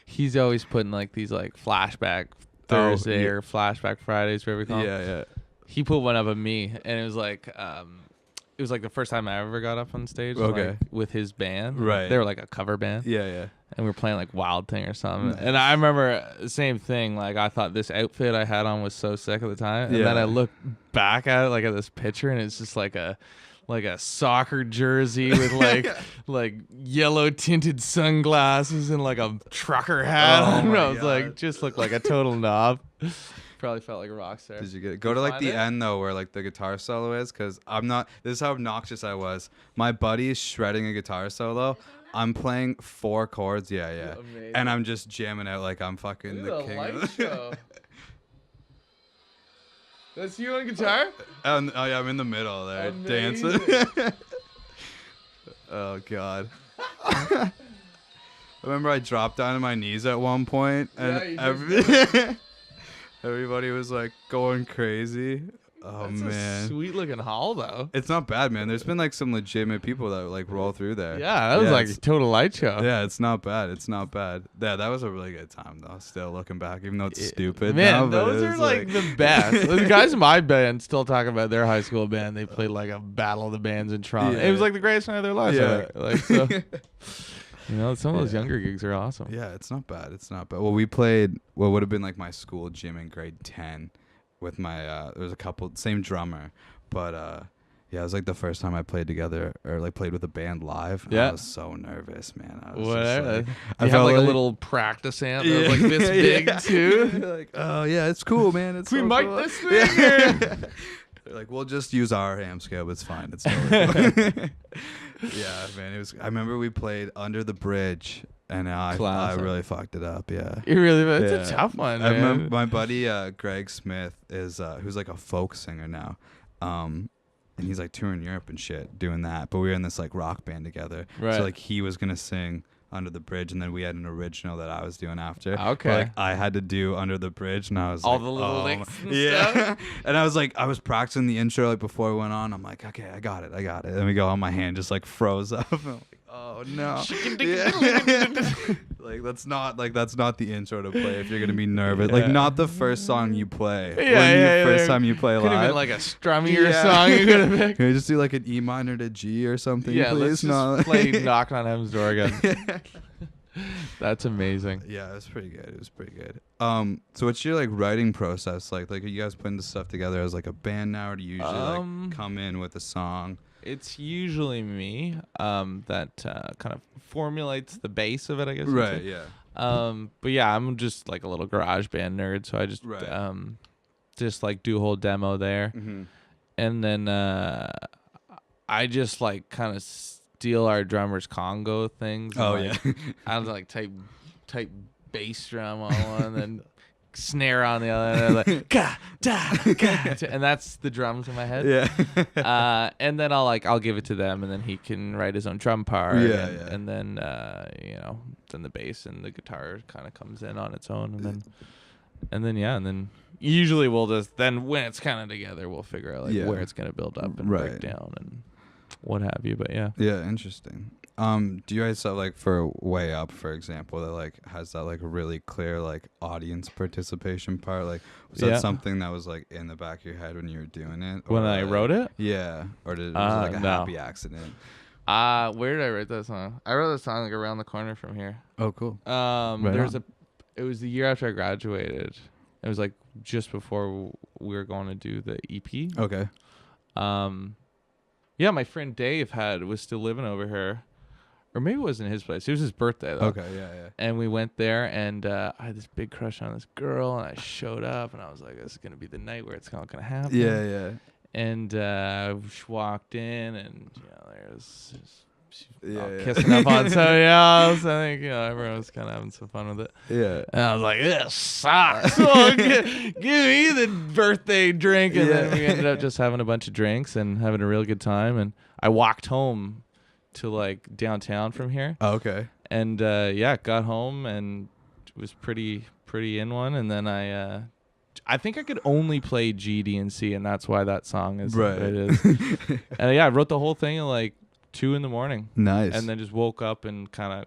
He's always putting like these like flashback Thursday or flashback Fridays, whatever we call them. Yeah. He put one up of me, and it was like the first time I ever got up on stage. Like, with his band. Right. They were like a cover band. Yeah. And we were playing like Wild Thing or something. Nice. And I remember the same thing. Like I thought this outfit I had on was so sick at the time. And then I look back at it, like at this picture, and it's just like a soccer jersey with like yellow tinted sunglasses and like a trucker hat. I was like, just looked like a total knob. Probably felt like a rock star. Did you get it? Go to like the end though, where like the guitar solo is, because I'm not. This is how obnoxious I was. My buddy is shredding a guitar solo. I'm playing 4 chords. Yeah. Amazing. And I'm just jamming out like I'm fucking the king. Light show. That's you on guitar? Oh yeah, I'm in the middle there dancing. Oh god. I remember I dropped down to my knees at one point, and everybody was like going crazy. Oh That's man, a sweet looking hall though. It's not bad, man. There's been like some legitimate people that like roll through there. Yeah, that was like a total light show. Yeah, it's not bad. Yeah, that was a really good time though. Still looking back, even though it's stupid. Man, now, those are like the best. The guys in my band still talking about their high school band. They played like a battle of the bands in Toronto. Yeah. It was like the greatest night of their lives. Yeah. Like so. You know, some of those younger gigs are awesome. Yeah, it's not bad. Well, we played what would have been like my school gym in grade 10 with my there was a couple same drummer, but yeah, it was like the first time I played together or like played with a band live. Yeah, I was so nervous, man. I was just like, I felt like a little practice amp that was like this big too. Like, oh yeah, it's cool, man. It's we so mic cool. this thing. They're like, we'll just use our amp scale. It's fine. It's totally fine. Yeah, man. It was. I remember we played Under the Bridge, and I really fucked it up. Yeah, you really. It's a tough one. I remember my buddy Greg Smith is who's like a folk singer now, and he's like touring Europe and shit, doing that. But we were in this like rock band together. Right. So like he was gonna sing Under the Bridge, and then we had an original that I was doing after. Okay. But, like I had to do Under the Bridge, and I was all like, the little licks and stuff. And I was practicing the intro like before we went on. I'm like, okay, I got it. And we go on, my hand just like froze up. I'm like, Oh no. Like that's not the intro to play if you're gonna be nervous. Like not the first song you play. First time you play live. Could have been like a strummier song you could have picked. Can we just do like an E minor to G or something? Yeah, please? let's just play Knocking on Heaven's Door again. That's amazing. Yeah, it was pretty good. So what's your like writing process like? Like are you guys putting the stuff together as like a band now, or do you usually like come in with a song? It's usually me that kind of formulates the base of it, I guess. Right. Yeah. But yeah, I'm just like a little garage band nerd, so I just like do a whole demo there, and then I just like kind of steal our drummer's Congo things. Oh like, yeah. I was like type bass drum on one, and then snare on the other, and like ga da ga, and that's the drums in my head. Yeah. And then I'll give it to them, and then he can write his own drum part. Yeah. And then then the bass and the guitar kind of comes in on its own, and then usually we'll just then when it's kind of together, we'll figure out like where it's gonna build up and break down and what have you. But yeah. Interesting. Do you guys have like for Way Up, for example, that like has that like really clear like audience participation part? Like was that something that was like in the back of your head when you were doing it? When I wrote it? Yeah. Or was it like a happy accident? Where did I write that song? I wrote that song like around the corner from here. Oh, cool. It was the year after I graduated. It was like just before we were going to do the EP. Okay. Yeah, my friend Dave was still living over here. Or maybe it wasn't his place. It was his birthday, though. Okay, yeah. And we went there, and I had this big crush on this girl, and I showed up, and I was like, this is going to be the night where it's all going to happen. Yeah. And I walked in, and, there's kissing up on somebody else. I think, everyone was kind of having some fun with it. Yeah. And I was like, this sucks. Well, give me the birthday drink. And then we ended up just having a bunch of drinks and having a real good time. And I walked home to like downtown from here. Oh, okay. And got home and was pretty in one. And then I think I could only play G, D, and C, and that's why that song is what it is. And I wrote the whole thing at like 2 a.m. Nice. And then just woke up and kind of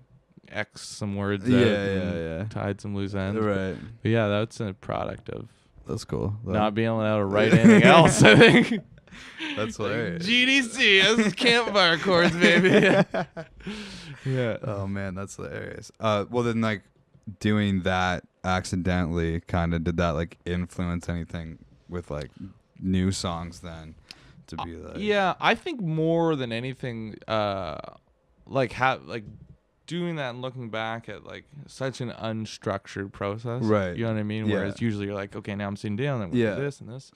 X some words out. Yeah. Tied some loose ends. Right. But yeah, that's a product of that's cool. Not being able to write anything else, I think. That's hilarious. GDC, that's campfire chords, baby. Yeah. Oh man, that's hilarious. Well then, like doing that accidentally, kind of did that like influence anything with like new songs then to be like? Yeah, I think more than anything, doing that and looking back at like such an unstructured process. Right. You know what I mean? Yeah. Whereas usually you're like, okay, now I'm sitting down and we'll do this and this.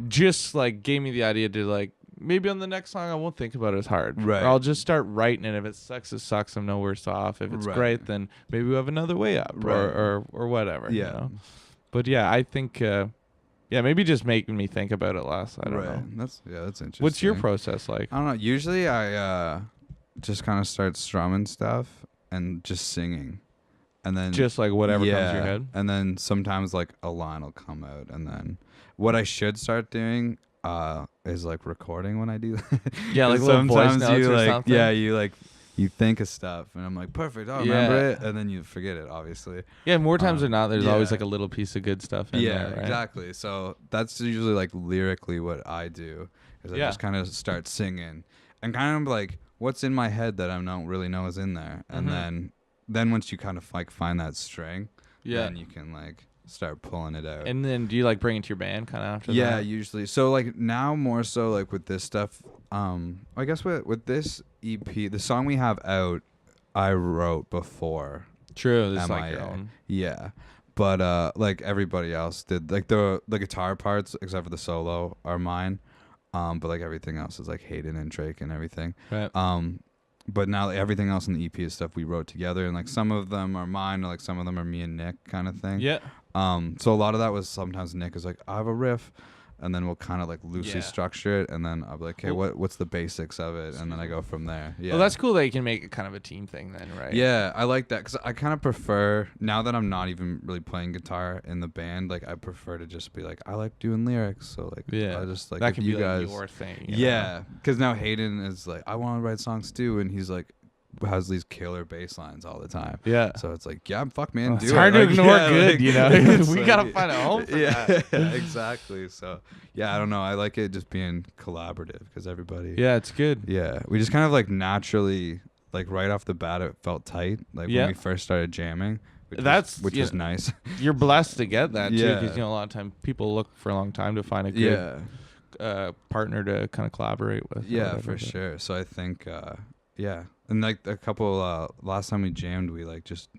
Just like gave me the idea to like maybe on the next song I won't think about it as hard. Right. Or I'll just start writing it. If it sucks, it sucks. I'm no worse off. If it's great, then maybe we have another way up or whatever. Yeah. You know? But yeah, I think maybe just making me think about it less. I don't know. That's interesting. What's your process like? I don't know. Usually I just kind of start strumming stuff and just singing. And then just like whatever comes to your head. And then sometimes like a line will come out, and then what I should start doing is like recording when I do that. Yeah, like little voice notes or something. Yeah, you think of stuff, and I'm like, perfect, I'll remember it, and then you forget it, obviously. Yeah, more times than not, there's always like a little piece of good stuff in there, right? Exactly. So that's usually like lyrically what I do, is I just kind of start singing, and kind of like what's in my head that I don't really know is in there, and then once you kind of like find that string, then you can like start pulling it out. And then do you like bring it to your band kind of after that? Yeah, usually. So like now more so like with this stuff, I guess with this EP, the song we have out, I wrote before. True, this is like your own. Yeah. But like everybody else did, like the guitar parts except for the solo are mine. But like everything else is like Hayden and Drake and everything. Right. But now like, everything else in the EP is stuff we wrote together, and like some of them are mine, or like some of them are me and Nick kind of thing. Yeah. So a lot of that was sometimes Nick is like, I have a riff, and then we'll kind of like loosely structure it, and then I'll be like, okay, what's the basics of it, and then I go from there. Yeah. Well, that's cool that you can make it kind of a team thing then, right? Yeah, I like that because I kind of prefer, now that I'm not even really playing guitar in the band, like I prefer to just be like, I like doing lyrics, so like I just like, that can you be guys, like your thing. Yeah, because now Hayden is like, I want to write songs too, and he's like, has these killer bass lines all the time. Yeah. So it's like, yeah, fuck, man, do it. It's hard to ignore good, you know. We like, gotta find a home for that. Yeah, exactly. So yeah, I don't know. I like it just being collaborative because everybody. Yeah, it's good. Yeah, we just kind of like naturally, like right off the bat, it felt tight. Like when we first started jamming. Which was nice. You're blessed to get that too, because a lot of times people look for a long time to find a good partner to kind of collaborate with. Yeah, for sure. So I think. And like a couple last time we jammed, we like just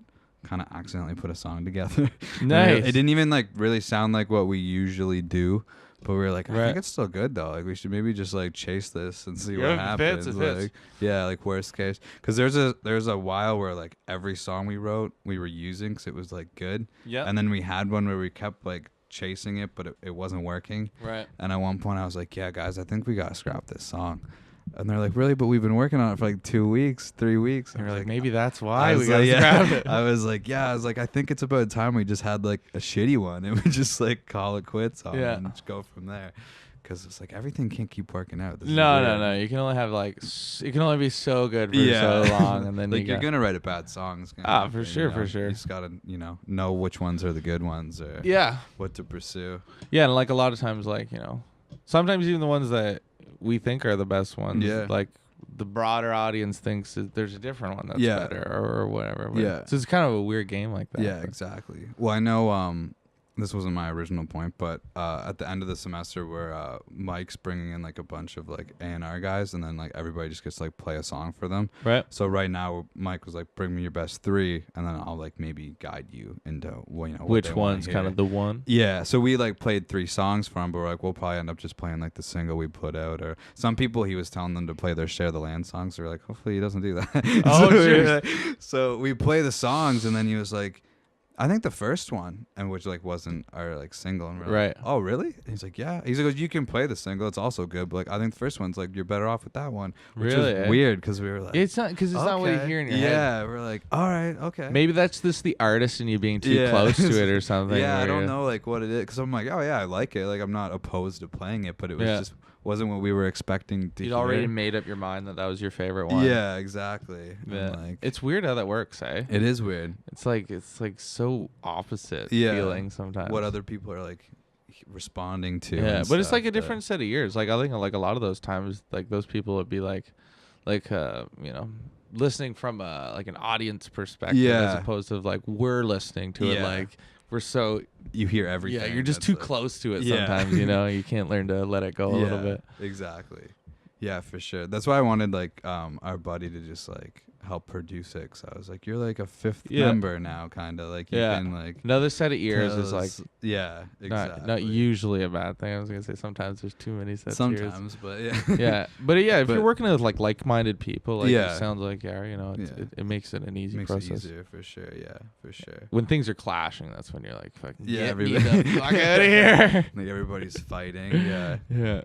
kind of accidentally put a song together. Nice. It didn't even like really sound like what we usually do, but we were like, I think it's still good though. Like we should maybe just like chase this and see what happens. It fits. Like worst case, because there's a while where like every song we wrote we were using because it was like good. Yeah. And then we had one where we kept like chasing it, but it wasn't working. Right. And at one point I was like, yeah, guys, I think we gotta scrap this song. And they're like, really? But we've been working on it for like 2 weeks, 3 weeks. And you're like, maybe that's why we got to scrap it. I was like, I think it's about time we just had like a shitty one and we just like call it quits on it and just go from there. Because it's like everything can't keep working out. No. You can only have like, it can only be so good for so long. And then like you're going to write a bad song. For sure. You just got to, know which ones are the good ones or what to pursue. Yeah. And like a lot of times, like, sometimes even the ones that we think are the best ones. Yeah. Like the broader audience thinks that there's a different one that's better or whatever. But so it's kind of a weird game like that. Yeah, exactly. Well, I know this wasn't my original point, but at the end of the semester where Mike's bringing in like a bunch of like A&R guys, and then like everybody just gets to like play a song for them. Right. So right now Mike was like, bring me your best 3, and then I'll like maybe guide you into which one's kind of the one. Yeah. So we like played 3 songs for him, but we're like, we'll probably end up just playing like the single we put out, or some people he was telling them to play their Share the Land songs. So we're like, hopefully he doesn't do that. Oh, sure. So we play the songs, and then he was like, I think the first one, and which like wasn't our like single, and we're like, oh really? And he's like, yeah. He's like, you can play the single, it's also good, but like I think the first one's like you're better off with that one, which is weird because we were like, it's not because it's not what you hear in your head. Yeah, we're like, all right, okay. Maybe that's just the artist and you being too close to it or something. Yeah, I don't know like what it is, because I'm like, oh yeah, I like it, like I'm not opposed to playing it, but it was just wasn't what we were expecting to hear. You'd already made up your mind that was your favorite one. Yeah, exactly. Yeah. Like, it's weird how that works, eh? It is weird. It's like so opposite feeling sometimes. What other people are like responding to. Yeah, but it's like a different set of ears. Like I think like a lot of those times, like those people would be like listening from like an audience perspective as opposed to like we're listening to it like. We're so you hear everything. Yeah, you're just too close to it sometimes. You can't learn to let it go a little bit. Exactly. Yeah, for sure. That's why I wanted like our buddy to just like help produce it. So I was like, you're like a 5th member now, kind of like you can like another set of ears is like exactly. not usually a bad thing. I was gonna say sometimes there's too many sets of ears. Sometimes, but if you're working with like like-minded people, like it sounds like it makes it an easy process. It easier for sure. Yeah, for sure. When things are clashing, that's when you're like, fucking everybody fuck out of here. Like everybody's fighting. Yeah.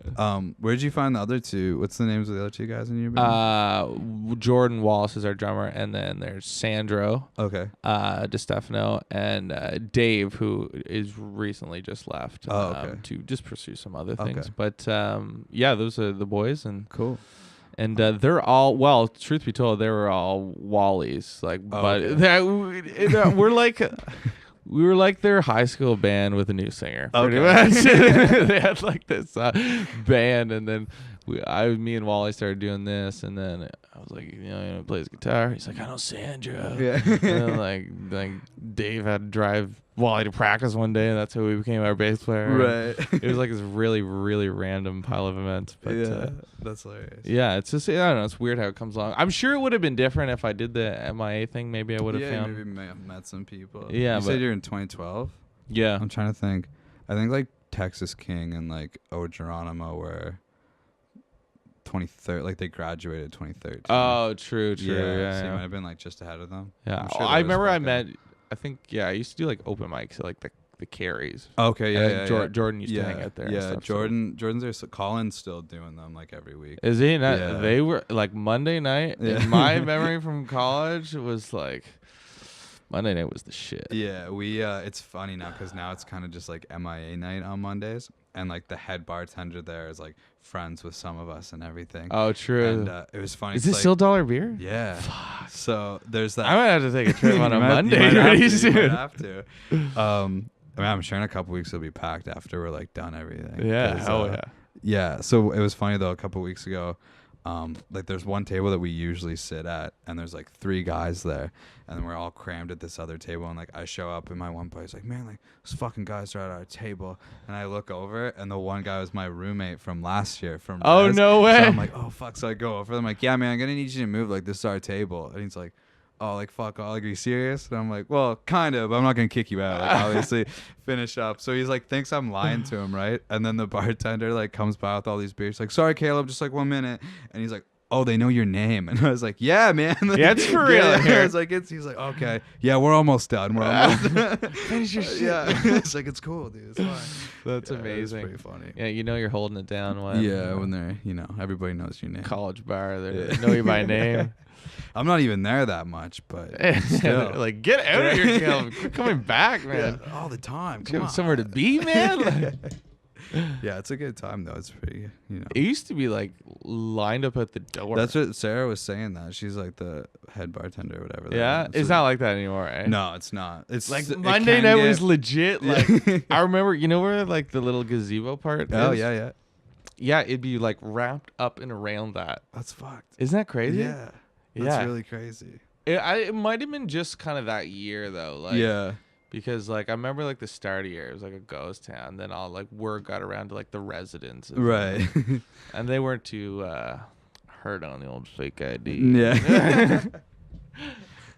Where'd you find the other 2? What's the names of the other 2 guys in your band? Jordan Wallace is our drummer, and then there's Sandro. Okay. DeStefano, and Dave, who is recently just left to just pursue some other things. Okay. But those are the boys, and cool. And they're all, well, truth be told, they were all Wallies. Like, we're like. We were like their high school band with a new singer. Pretty much. They had like this band, and then me and Wally started doing this, and then I was like, he plays guitar. He's like, I know Sandra. Yeah. And then like Dave had to drive Wally to practice one day, and that's how we became our bass player. Right. It was like this really, really random pile of events. But that's hilarious. Yeah, it's just, I don't know, it's weird how it comes along. I'm sure it would have been different if I did the MIA thing. Maybe I would have found. Yeah, maybe met some people. Yeah, you said you're in 2012? Yeah. I'm trying to think. I think like Texas King and like O Geronimo were 2013, like they graduated 2013. Oh, true. So you might have been like just ahead of them. Yeah, sure I remember I think I used to do like open mics at like the the Carries. Okay, yeah, Jordan used to hang out there. Yeah, Jordan's there. So Colin's still doing them like every week. Is he? They were like Monday night. In my memory from college, it was like Monday night was the shit. Yeah, we it's funny now because now it's kind of just like MIA night on Mondays, and like the head bartender there is like friends with some of us and everything. Oh, true. And it was funny. Is this still $1 beer? Yeah. Fuck. So there's that. I might have to take a trip on a Monday pretty soon. You might have to. I mean, I'm sure in a couple weeks it'll be packed after we're like done everything. Yeah. Hell yeah. Yeah. So it was funny though. A couple weeks ago, like there's one table that we usually sit at, and there's like 3 guys there, and then we're all crammed at this other table, and like I show up in my one place, like, man, like those fucking guys are at our table, and I look over, and the one guy was my roommate from last year from Res. No way. So I'm like, oh fuck. So I go over, I'm like, yeah, man, I'm gonna need you to move, like this is our table. And he's like, oh, like fuck all, like are you serious? And I'm like, well, kind of, but I'm not gonna kick you out, like obviously. Finish up. So he's like thinks I'm lying to him, right? And then the bartender like comes by with all these beers, like, sorry Caleb, just like 1 minute. And he's like, oh, they know your name. And I was like, yeah, man. Yeah, it's for real. I was like, he's like, okay, yeah, we're almost done. We're almost done. Finish your shit. Yeah. It's like, it's cool, dude. It's fine. That's amazing. It's pretty funny. Yeah, you know you're holding it down when when they're, everybody knows your name. College bar, they know you by name. I'm not even there that much, but still. Like, get out of here, Caleb. Quit coming back, man. Yeah, all the time. Come on. Somewhere to be, man. Yeah, it's a good time though. It's pretty, It used to be like lined up at the door. That's what Sarah was saying. That she's like the head bartender or whatever. Yeah, it's not like that anymore. Eh? No, it's not. It's like Monday night was legit. Like I remember, where like the little gazebo part. Oh is? yeah. Yeah, it'd be like wrapped up and around that. That's fucked. Isn't that crazy? Yeah, that's really crazy. It might have been just kind of that year though. Like, yeah. Because like I remember like the start of the year, it was like a ghost town. Then all like word got around to like the residents, right? And they weren't too hurt on the old fake ID. Yeah.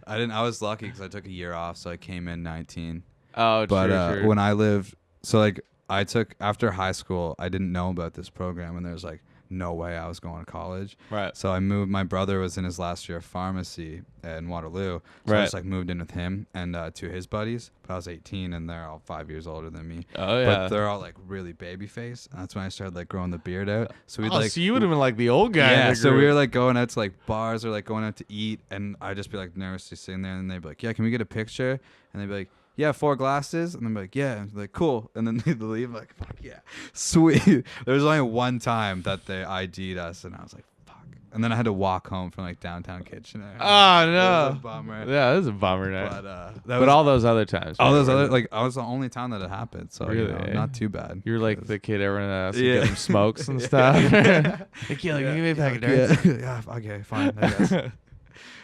I was lucky because I took a year off, so I came in 19. Oh, but true. When I lived, so like I took after high school, I didn't know about this program, and there's like no way I was going to college. Right. So I moved. My brother was in his last year of pharmacy in Waterloo. So I just like moved in with him and 2 of his buddies. But I was 18 and they're all 5 years older than me. Oh yeah. But they're all like really baby face. And that's when I started like growing the beard out. So we so you would have been like the old guy. Yeah. So we were like going out to like bars or like going out to eat, and I'd just be like nervously sitting there, and they'd be like, "Yeah, can we get a picture?" And they'd be like, "Yeah, 4 glasses." And I'm like, "Yeah." And like, "Cool." And then they'd leave like, "Fuck yeah, sweet." There was only one time that they ID'd us, and I was like, "Fuck." And then I had to walk home from like downtown Kitchener. Oh no, it was a bummer. Yeah, it was a bummer night. But all those other times. All those other, like, I was the only time that it happened, so really, not too bad. You're like the kid everyone asked to get him smokes and stuff. Hey, Keely, can you give me a pack of darts? Yeah, okay, fine, I guess.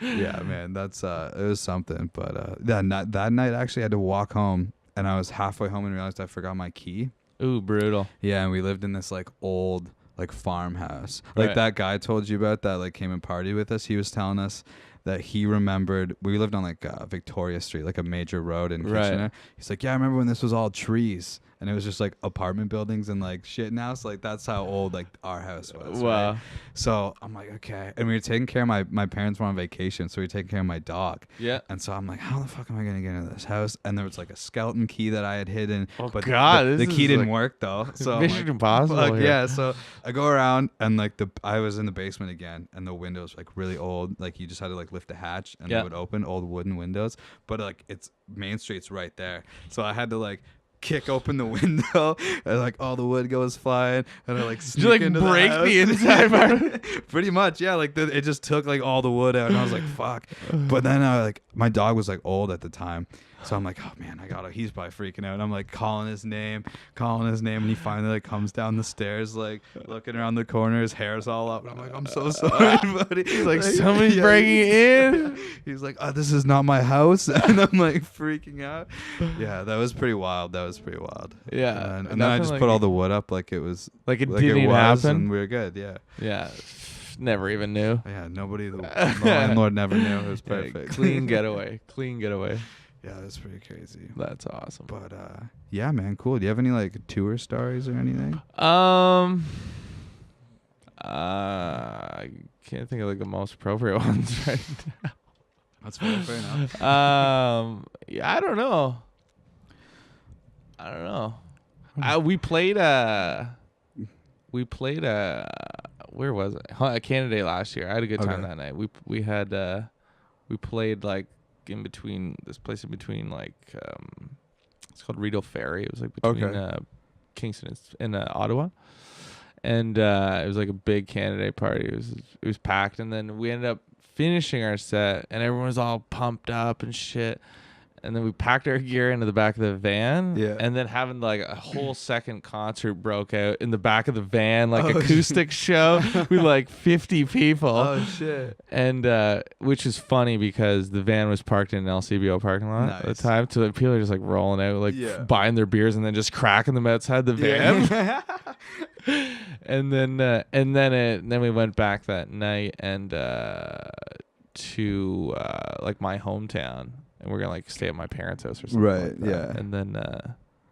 Yeah, man, that's it was something. But that night I actually had to walk home, and I was halfway home and realized I forgot my key. Ooh, brutal. Yeah, and we lived in this like old like farmhouse. Like that guy I told you about that like came and partied with us. He was telling us that he remembered we lived on like Victoria Street, like a major road in Kitchener. He's like, yeah, I remember when this was all trees. And it was just like apartment buildings and like shit now. So like that's how old like our house was. Wow. Right? So I'm like, okay. And we were taking care of my parents were on vacation, so we were taking care of my dog. Yeah. And so I'm like, how the fuck am I gonna get into this house? And there was like a skeleton key that I had hidden. Oh but God, the key didn't work though. So Mission Impossible. Like, yeah. So I go around and like I was in the basement again, and the windows like really old. Like you just had to like lift a hatch and they would open, old wooden windows. But like it's Main Street's right there. So I had to like kick open the window and like all the wood goes flying, and I like sneak like into break the inside part. Pretty much, yeah. Like it just took like all the wood out, and I was like, fuck. But then my dog was like old at the time, so I'm like, oh man, he's probably freaking out. And I'm like calling his name, and he finally like comes down the stairs, like looking around the corner, his hair's all up, and I'm like, I'm so sorry, buddy. He's like, somebody's breaking in. He's like, oh, this is not my house, and I'm like freaking out. Yeah, that was pretty wild. Yeah, and then I just put all the wood up like it was like it didn't even happen, and we were good. Yeah, never even knew. Yeah, the landlord never knew. It was perfect. Clean getaway. Yeah, that's pretty crazy. That's awesome. But yeah, man, cool. Do you have any like tour stories or anything? I can't think of like the most appropriate ones right now. That's fair enough. Yeah, I don't know. I don't know. We played where was it? Canada last year. I had a good time that night. We played like in between this place in between like it's called Rideau Ferry. It was like between Kingston and Ottawa. And it was like a big Canada party. It was packed, and then we ended up finishing our set, and everyone was all pumped up and shit. And then we packed our gear into the back of the van, and then having like a whole second concert broke out in the back of the van, like acoustic show with like 50 people. Oh shit! And which is funny because the van was parked in an LCBO parking lot at the time, so people are just like rolling out, like buying their beers and then just cracking them outside the van. And then we went back that night and to like my hometown. And we're gonna like stay at my parents' house or something. Right. Like that. And then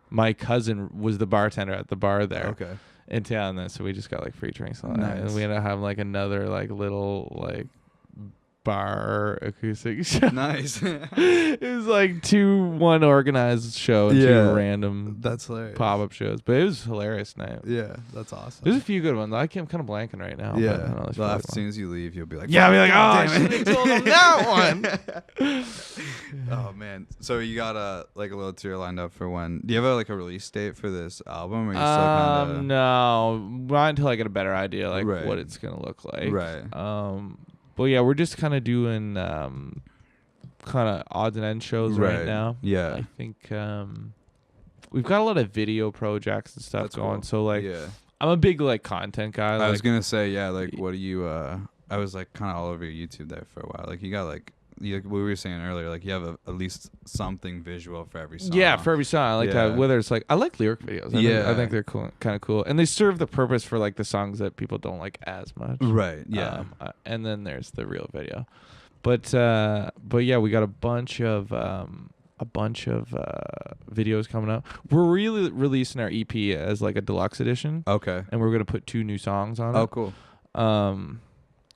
my cousin was the bartender at the bar there. In town. Then so we just got like free drinks all night. And we ended up having like another like little like bar acoustic show. Nice. It was like one organized show and two random that's hilarious pop-up shows, but it was a hilarious night. Yeah, that's awesome. There's a few good ones. I'm kind of blanking right now. Yeah, well, as soon as you leave, you'll be like, I'll be like, oh, I should have told them that one. Oh man, so you got like a little tour lined up for when? Do you have like a release date for this album? Or you still kinda... No, not until I get a better idea like what it's gonna look like. Right. But yeah, we're just kind of doing kind of odds and ends shows right now. Yeah. I think we've got a lot of video projects and stuff going. Cool. So like, I'm a big like content guy. I was gonna say like what do you? I was like kind of all over your YouTube there for a while. Like you got like. What we were saying earlier, like you have at least something visual for every song. Yeah, for every song. I like that. Whether it's like, I like lyric videos. I think they're cool, kind of cool, and they serve the purpose for like the songs that people don't like as much. Right. Yeah. And then there's the real video, but yeah, we got a bunch of videos coming up. We're really releasing our EP as like a deluxe edition. Okay. And we're gonna put 2 new songs on it. Oh, cool.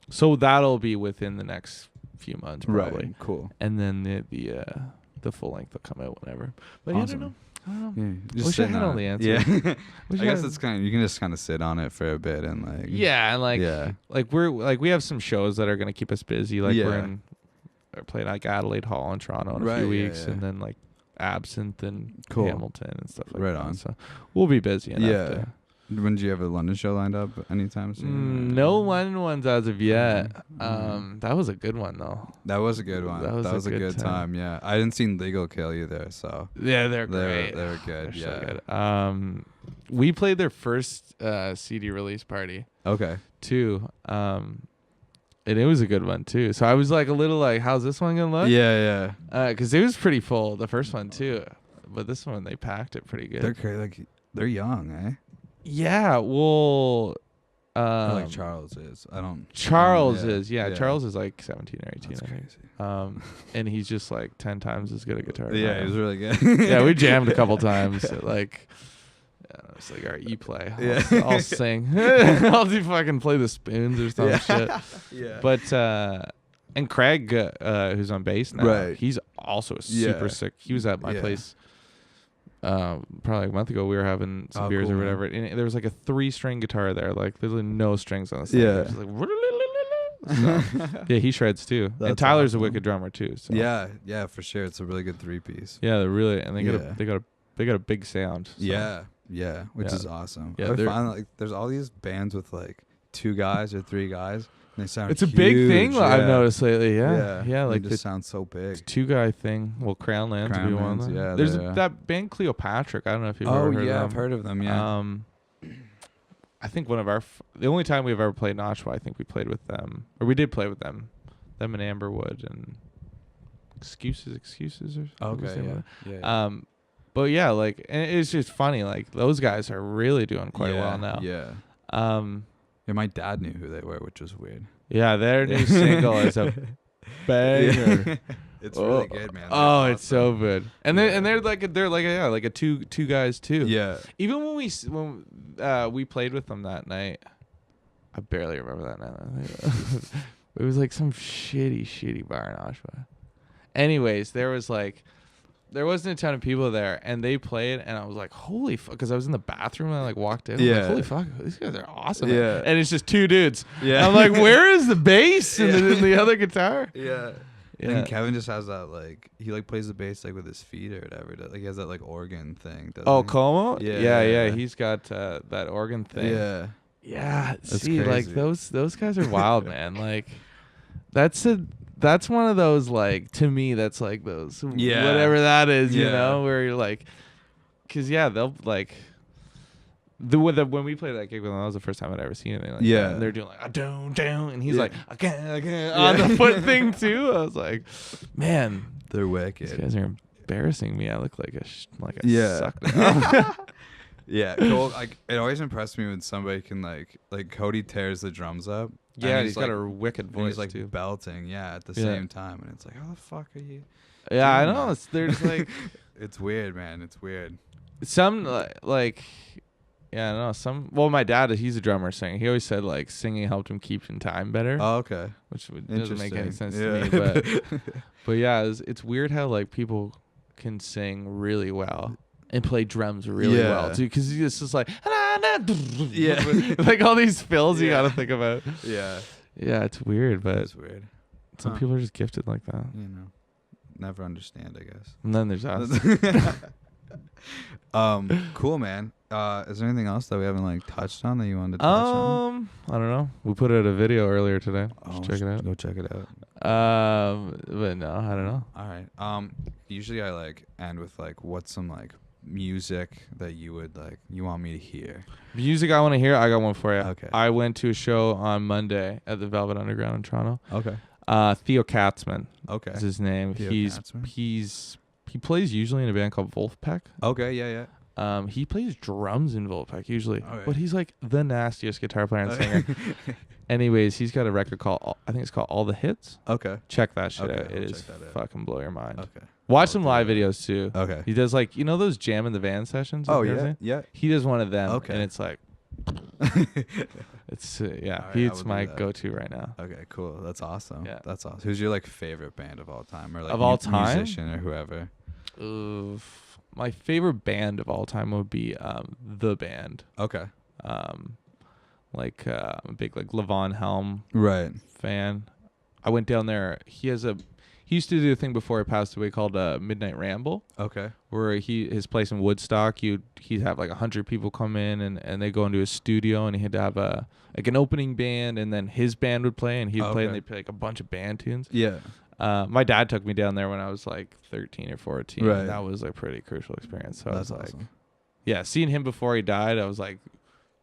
So that'll be within the next few months probably. Right. Cool. And then the full length will come out whenever. But awesome. I don't know. Yeah, just wish I had all the answers. Yeah. I guess it's kind of, you can just kind of sit on it for a bit and like. Yeah, and like we're like we have some shows that are gonna keep us busy. Like we're playing like Adelaide Hall in Toronto in a few weeks, and then like Absinthe and Hamilton and stuff like that. Right on. So we'll be busy enough. When do you have a London show lined up anytime soon? No London ones as of yet. That was a good one though. That was a good one. That was a good time. Yeah, I didn't see Legal Kill either. So yeah, they're great. They're good. They're so good. We played their first CD release party. Okay. Too. And it was a good one too. So I was like a little like, how's this one gonna look? Yeah. Because it was pretty full, the first one too, but this one they packed it pretty good. They're crazy. Like they're young, eh? Yeah, well, like Charles is. Charles is Charles is like 17 or 18. That's crazy. And he's just like 10 times as good a guitar. Yeah, he was really good. Yeah, we jammed a couple times. Like, it's like, all right, you play. I'll sing. I'll do fucking play the spoons or some shit. Yeah. But and Craig, who's on bass now, he's also super sick. He was at my place. Probably a month ago, we were having some beers or whatever, and there was like a 3-string guitar there, like literally no strings on the side. Yeah. Just like, so, yeah, he shreds too. And Tyler's a wicked drummer too. So. Yeah, for sure. It's a really good 3-piece. Yeah, they're really, and they got a big sound. So. Yeah, which is awesome. Yeah, I find like there's all these bands with like 2 guys or 3 guys. They sound it's a big thing I've noticed lately. Yeah. Like it just sounds so big. 2-guy thing. Well, Crownlands would be one of them. Yeah, there's that band Cleopatra. I don't know if you've ever heard of them. I've heard of them. Yeah. I think one of the only time we've ever played in Oshawa, I think we played with them, or we did play with them and Amberwood and Excuses or something. Yeah. But yeah, like, and it's just funny. Like those guys are really doing quite well now. Yeah. Yeah, my dad knew who they were, which was weird. Yeah, their new single is a banger. It's really good, man. They're awesome. It's so good. And they're like a two guys too. Yeah. Even when we played with them that night, I barely remember that night. It was like some shitty bar in Oshawa. Anyways, there was like there wasn't a ton of people there, and they played, and I was like, holy fuck, because I was in the bathroom and I like walked in. Yeah. Like, holy fuck, these guys are awesome. Yeah. And it's just 2 dudes. Yeah. I'm like, where is the bass and the other guitar? Yeah. And Kevin just has that like he like plays the bass like with his feet or whatever. Like he has that like organ thing. Oh, Como? Yeah. He's got that organ thing. Yeah. Yeah. See, crazy. Like those guys are wild, man. Like that's one of those like to me that's like those whatever that is, you know, where you're like, because they'll like. When we played that gig with them, that was the first time I'd ever seen anything like that. And they're doing like down, and he's like again on the foot thing too. I was like, man, they're wicked. These guys are embarrassing me. I look like a suck Yeah, cool. Like it always impressed me when somebody can like Cody tears the drums up. Yeah, he's got a wicked voice. He's like too. Belting, at the same time, and it's like, how the fuck are you? Yeah, I know. They're just like, it's weird, man. It's weird. Some like. Yeah, I know. Well, my dad, he's a drummer singer. He always said like singing helped him keep in time better. Oh, okay. Which doesn't make any sense to me, but yeah, it's weird how like people can sing really well and play drums really well too, because it's just like like all these fills you gotta think about. Yeah, it's weird, but it's weird. Some people are just gifted like that. You know, never understand, I guess. And then there's us. Cool, man. Is there anything else that we haven't like touched on that you wanted to touch on? I don't know. We put out a video earlier today. Check it out. Go check it out. But no, I don't know. All right. Usually I like end with like what's some like music that you would like you want me to hear. Music I want to hear. I got one for you. Okay. I went to a show on Monday at the Velvet Underground in Toronto. Okay. Theo Katzman. Okay. Is his name. He plays usually in a band called Wolfpack. Okay. Yeah. He plays drums in Wolfpack usually, but he's like the nastiest guitar player and singer. Anyways, he's got a record called, I think it's called All the Hits. Okay. Check that shit out. It is fucking blow your mind. Okay. Watch some live videos too. Okay. He does like, you know those Jam in the Van sessions? Oh, yeah. Yeah. He does one of them. Okay. And it's like, it's, it's my go-to right now. Okay, cool. That's awesome. Yeah. That's awesome. Who's your like favorite band of all time, or like of all time? Musician or whoever? My favorite band of all time would be The Band. Okay. I'm a big like Levon Helm fan. I went down there. He used to do a thing before he passed away called Midnight Ramble. Okay. Where his place in Woodstock, he'd have like 100 people come in and they go into his studio, and he had to have an opening band, and then his band would play, and he'd play, and they'd play like a bunch of band tunes. Yeah. My dad took me down there when I was like 13 or 14. Right. And that was like a pretty crucial experience. So that's I was awesome. like, seeing him before he died, I was like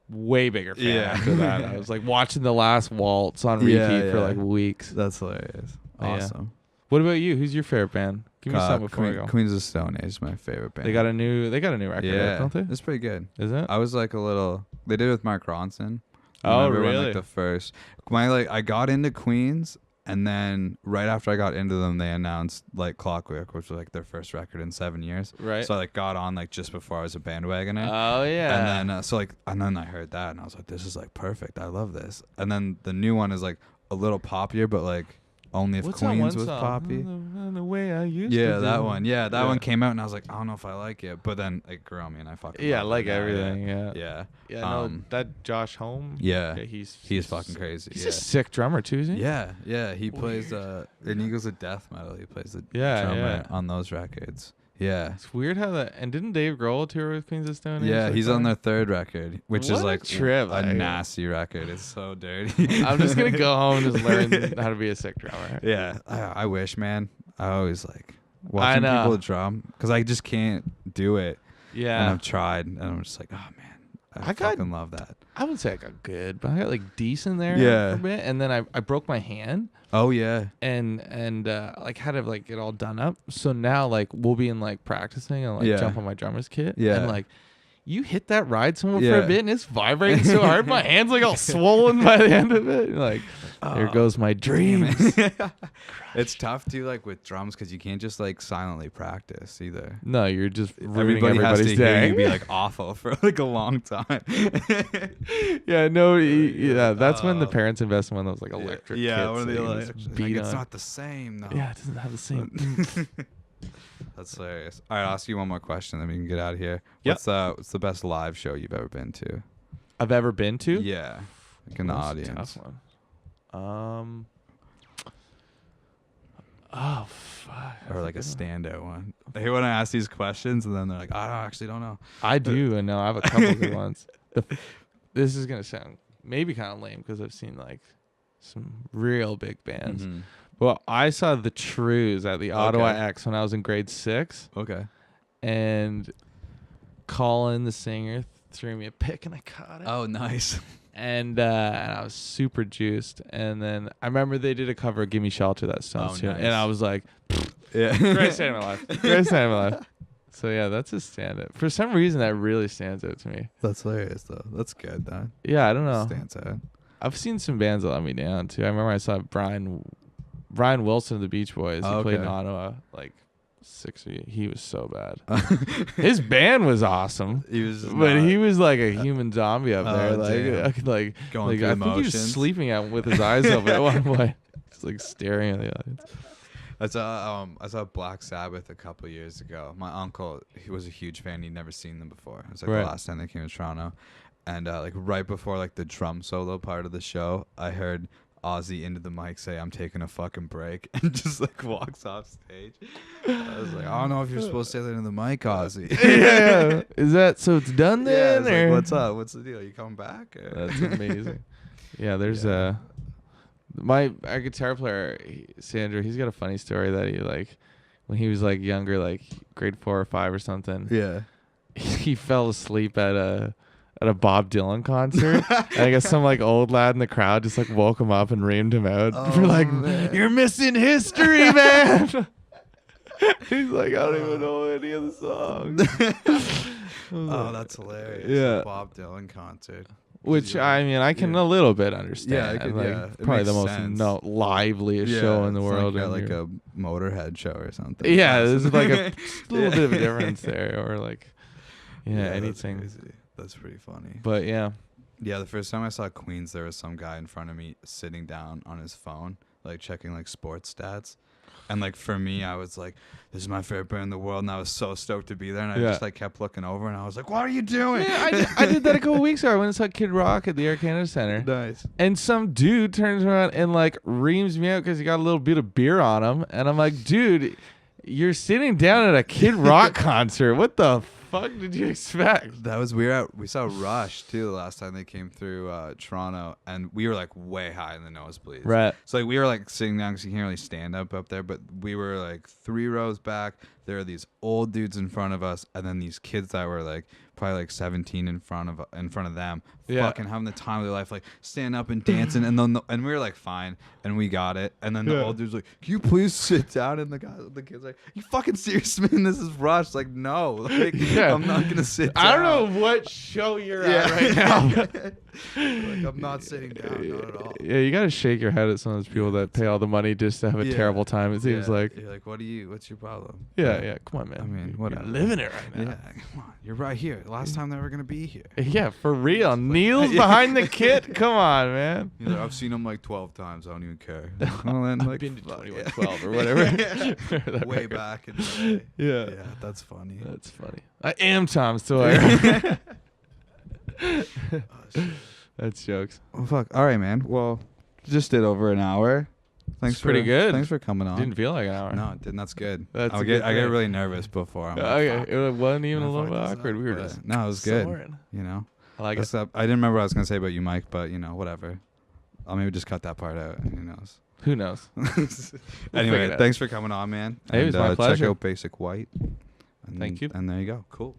way bigger fan after that. I was like watching The Last Waltz on repeat for like weeks. That's hilarious. Awesome. What about you? Who's your favorite band? Give me something before I go. Queens of the Stone Age is my favorite band. They got a new record, out, don't they? It's pretty good. Is it? I was like they did it with Mark Ronson. Oh, really? When, like the first, I got into Queens, and then right after I got into them, they announced like Clockwork, which was like their first record in 7 years. Right. So I like got on like just before I was a bandwagoner. Oh yeah. And then and then I heard that, and I was like, this is like perfect. I love this. And then the new one is like a little poppier, but like only if Queens was poppy. The way I used to that one. Yeah, that one came out, and I was like, I don't know if I like it, but then it grew on me, and I fucking I like everything. Yeah. That Josh Holm. Yeah, he's fucking crazy. He's a sick drummer too, isn't he? Yeah. He plays and he goes to death metal. He plays the drummer on those records. Yeah, it's weird how that. And didn't Dave Grohl tour with Queens of Stone Age? Yeah, he's on their third record, which is like a nasty record. It's so dirty. I'm just gonna go home and just learn how to be a sick drummer. Yeah, I wish, man. I always like watching people drum because I just can't do it. Yeah, and I've tried, and I'm just like, oh man, I fucking love that. I would say I got good, but I got like decent there for a bit, and then I broke my hand. Oh yeah. And like had to like get all done up. So now like we'll be in like practicing and like jump on my drummer's kit. Yeah. And like you hit that ride somewhere for a bit and it's vibrating so hard my hand's like all swollen by the end of it. Like there goes my dreams. It's tough too, like with drums, because you can't just like silently practice either. No, you're just ruining everybody's has to day. Hear you be like awful for like a long time. That's when the parents invest in one of those like electric kits. One of the electric. Like, it's not the same though. Yeah, it doesn't have the same. That's hilarious. All right, I'll ask you one more question, then we can get out of here. Yep. What's the best live show you've ever been to? I've ever been to? Yeah, like in the That's audience. a tough one. Oh fuck. Or like a standout one. I hate when I ask these questions and then they're like, I actually don't know. I do, and no, I have a couple good ones. This is gonna sound maybe kind of lame because I've seen like some real big bands. Mm-hmm. Well, I saw the Trues at the Ottawa X when I was in grade 6. Okay. And Colin, the singer, threw me a pick and I caught it. Oh, nice. And I was super juiced. And then I remember they did a cover of Gimme Shelter, that Stones tune. Nice. And I was like, yeah. greatest night of my life. Greatest night of my life. So yeah, that's a stand-out. For some reason, that really stands out to me. That's hilarious, though. That's good, man. Yeah, I don't know. Stands out. I've seen some bands that let me down, too. I remember I saw Brian Wilson of the Beach Boys. He played in Ottawa like 6 years. He was so bad. His band was awesome. He was, he was like a human zombie up there. Like going through I emotions. think he was sleeping with his eyes open at one point. Just like staring at the audience. I saw Black Sabbath a couple years ago. My uncle, he was a huge fan. He'd never seen them before. It was like the last time they came to Toronto. And like right before like the drum solo part of the show, I heard Ozzy into the mic say, "I'm taking a fucking break," and just like walks off stage. I was like, I don't know if you're supposed to say that in the mic, Ozzy. Yeah. Is that so it's done then? Yeah, like, what's up? What's the deal? You coming back? Or? That's amazing. Yeah, there's our guitar player, Sandra, he's got a funny story that he like when he was like younger, like grade 4 or 5 or something. Yeah. He fell asleep at a Bob Dylan concert. And I guess some like old lad in the crowd just like woke him up and reamed him out for like, man. You're missing history, man. He's like, I don't even know any of the songs. Oh, that's hilarious. Yeah. Bob Dylan concert. Which I mean, I can a little bit understand. Yeah, probably the most liveliest show in the world. Like a Motorhead show or something. Yeah, there's like a little bit of a difference there, or like, anything. That's pretty funny. But yeah, the first time I saw Queens, there was some guy in front of me sitting down on his phone, like checking like sports stats. And like for me, I was like, this is my favorite band in the world, and I was so stoked to be there. And I just like kept looking over, and I was like, what are you doing? Yeah, I did that a couple weeks ago. I went and saw Kid Rock at the Air Canada Center. Nice. And some dude turns around and like reams me out because he got a little bit of beer on him, and I'm like, dude, you're sitting down at a Kid Rock concert. What the fuck did you expect? That was weird. We saw Rush too the last time they came through Toronto, and we were like way high in the nosebleeds. Right. So like we were like sitting down because you can't really stand up there, but we were like 3 rows back. There are these old dudes in front of us, and then these kids that were like probably like 17 in front of them, fucking having the time of their life, like standing up and dancing, and then and we were like fine, and we got it, and then the old dude's like, "Can you please sit down?" And the kid's like, "You fucking serious, man? This is Rush." Like, no, like I'm not gonna sit down. I don't know what show you're at right now. Like, I'm not sitting down, not at all. Yeah, you gotta shake your head at some of those people that pay all the money just to have a terrible time. It seems like you're like, what's your problem? Yeah, come on, man. I mean, whatever. You're living it right now. Yeah, come on, you're right here. Last time they were gonna be here. Yeah, for real. Neil's behind the kit. Come on, man. Like, I've seen him like 12 times. I don't even care. Well, then, I've been to 2112 or whatever. Way back in the day. Yeah, that's funny. That's funny. I am Tom Sawyer. Oh, shit. That's jokes. Well, fuck. All right, man. Well, just did over an hour. Thanks. Pretty good. Thanks for coming on. Didn't feel like an hour. No, it didn't. That's good. I get really nervous before. Okay, it wasn't even a little bit awkward. We were just no, it was good. soaring. You know, I like it. I didn't remember what I was gonna say about you, Mike, but you know, whatever. I'll maybe just cut that part out. Who knows? Who knows? Anyway, thanks for coming on, man. Hey, it was my pleasure. Check out Basic White. Thank you. And there you go. Cool.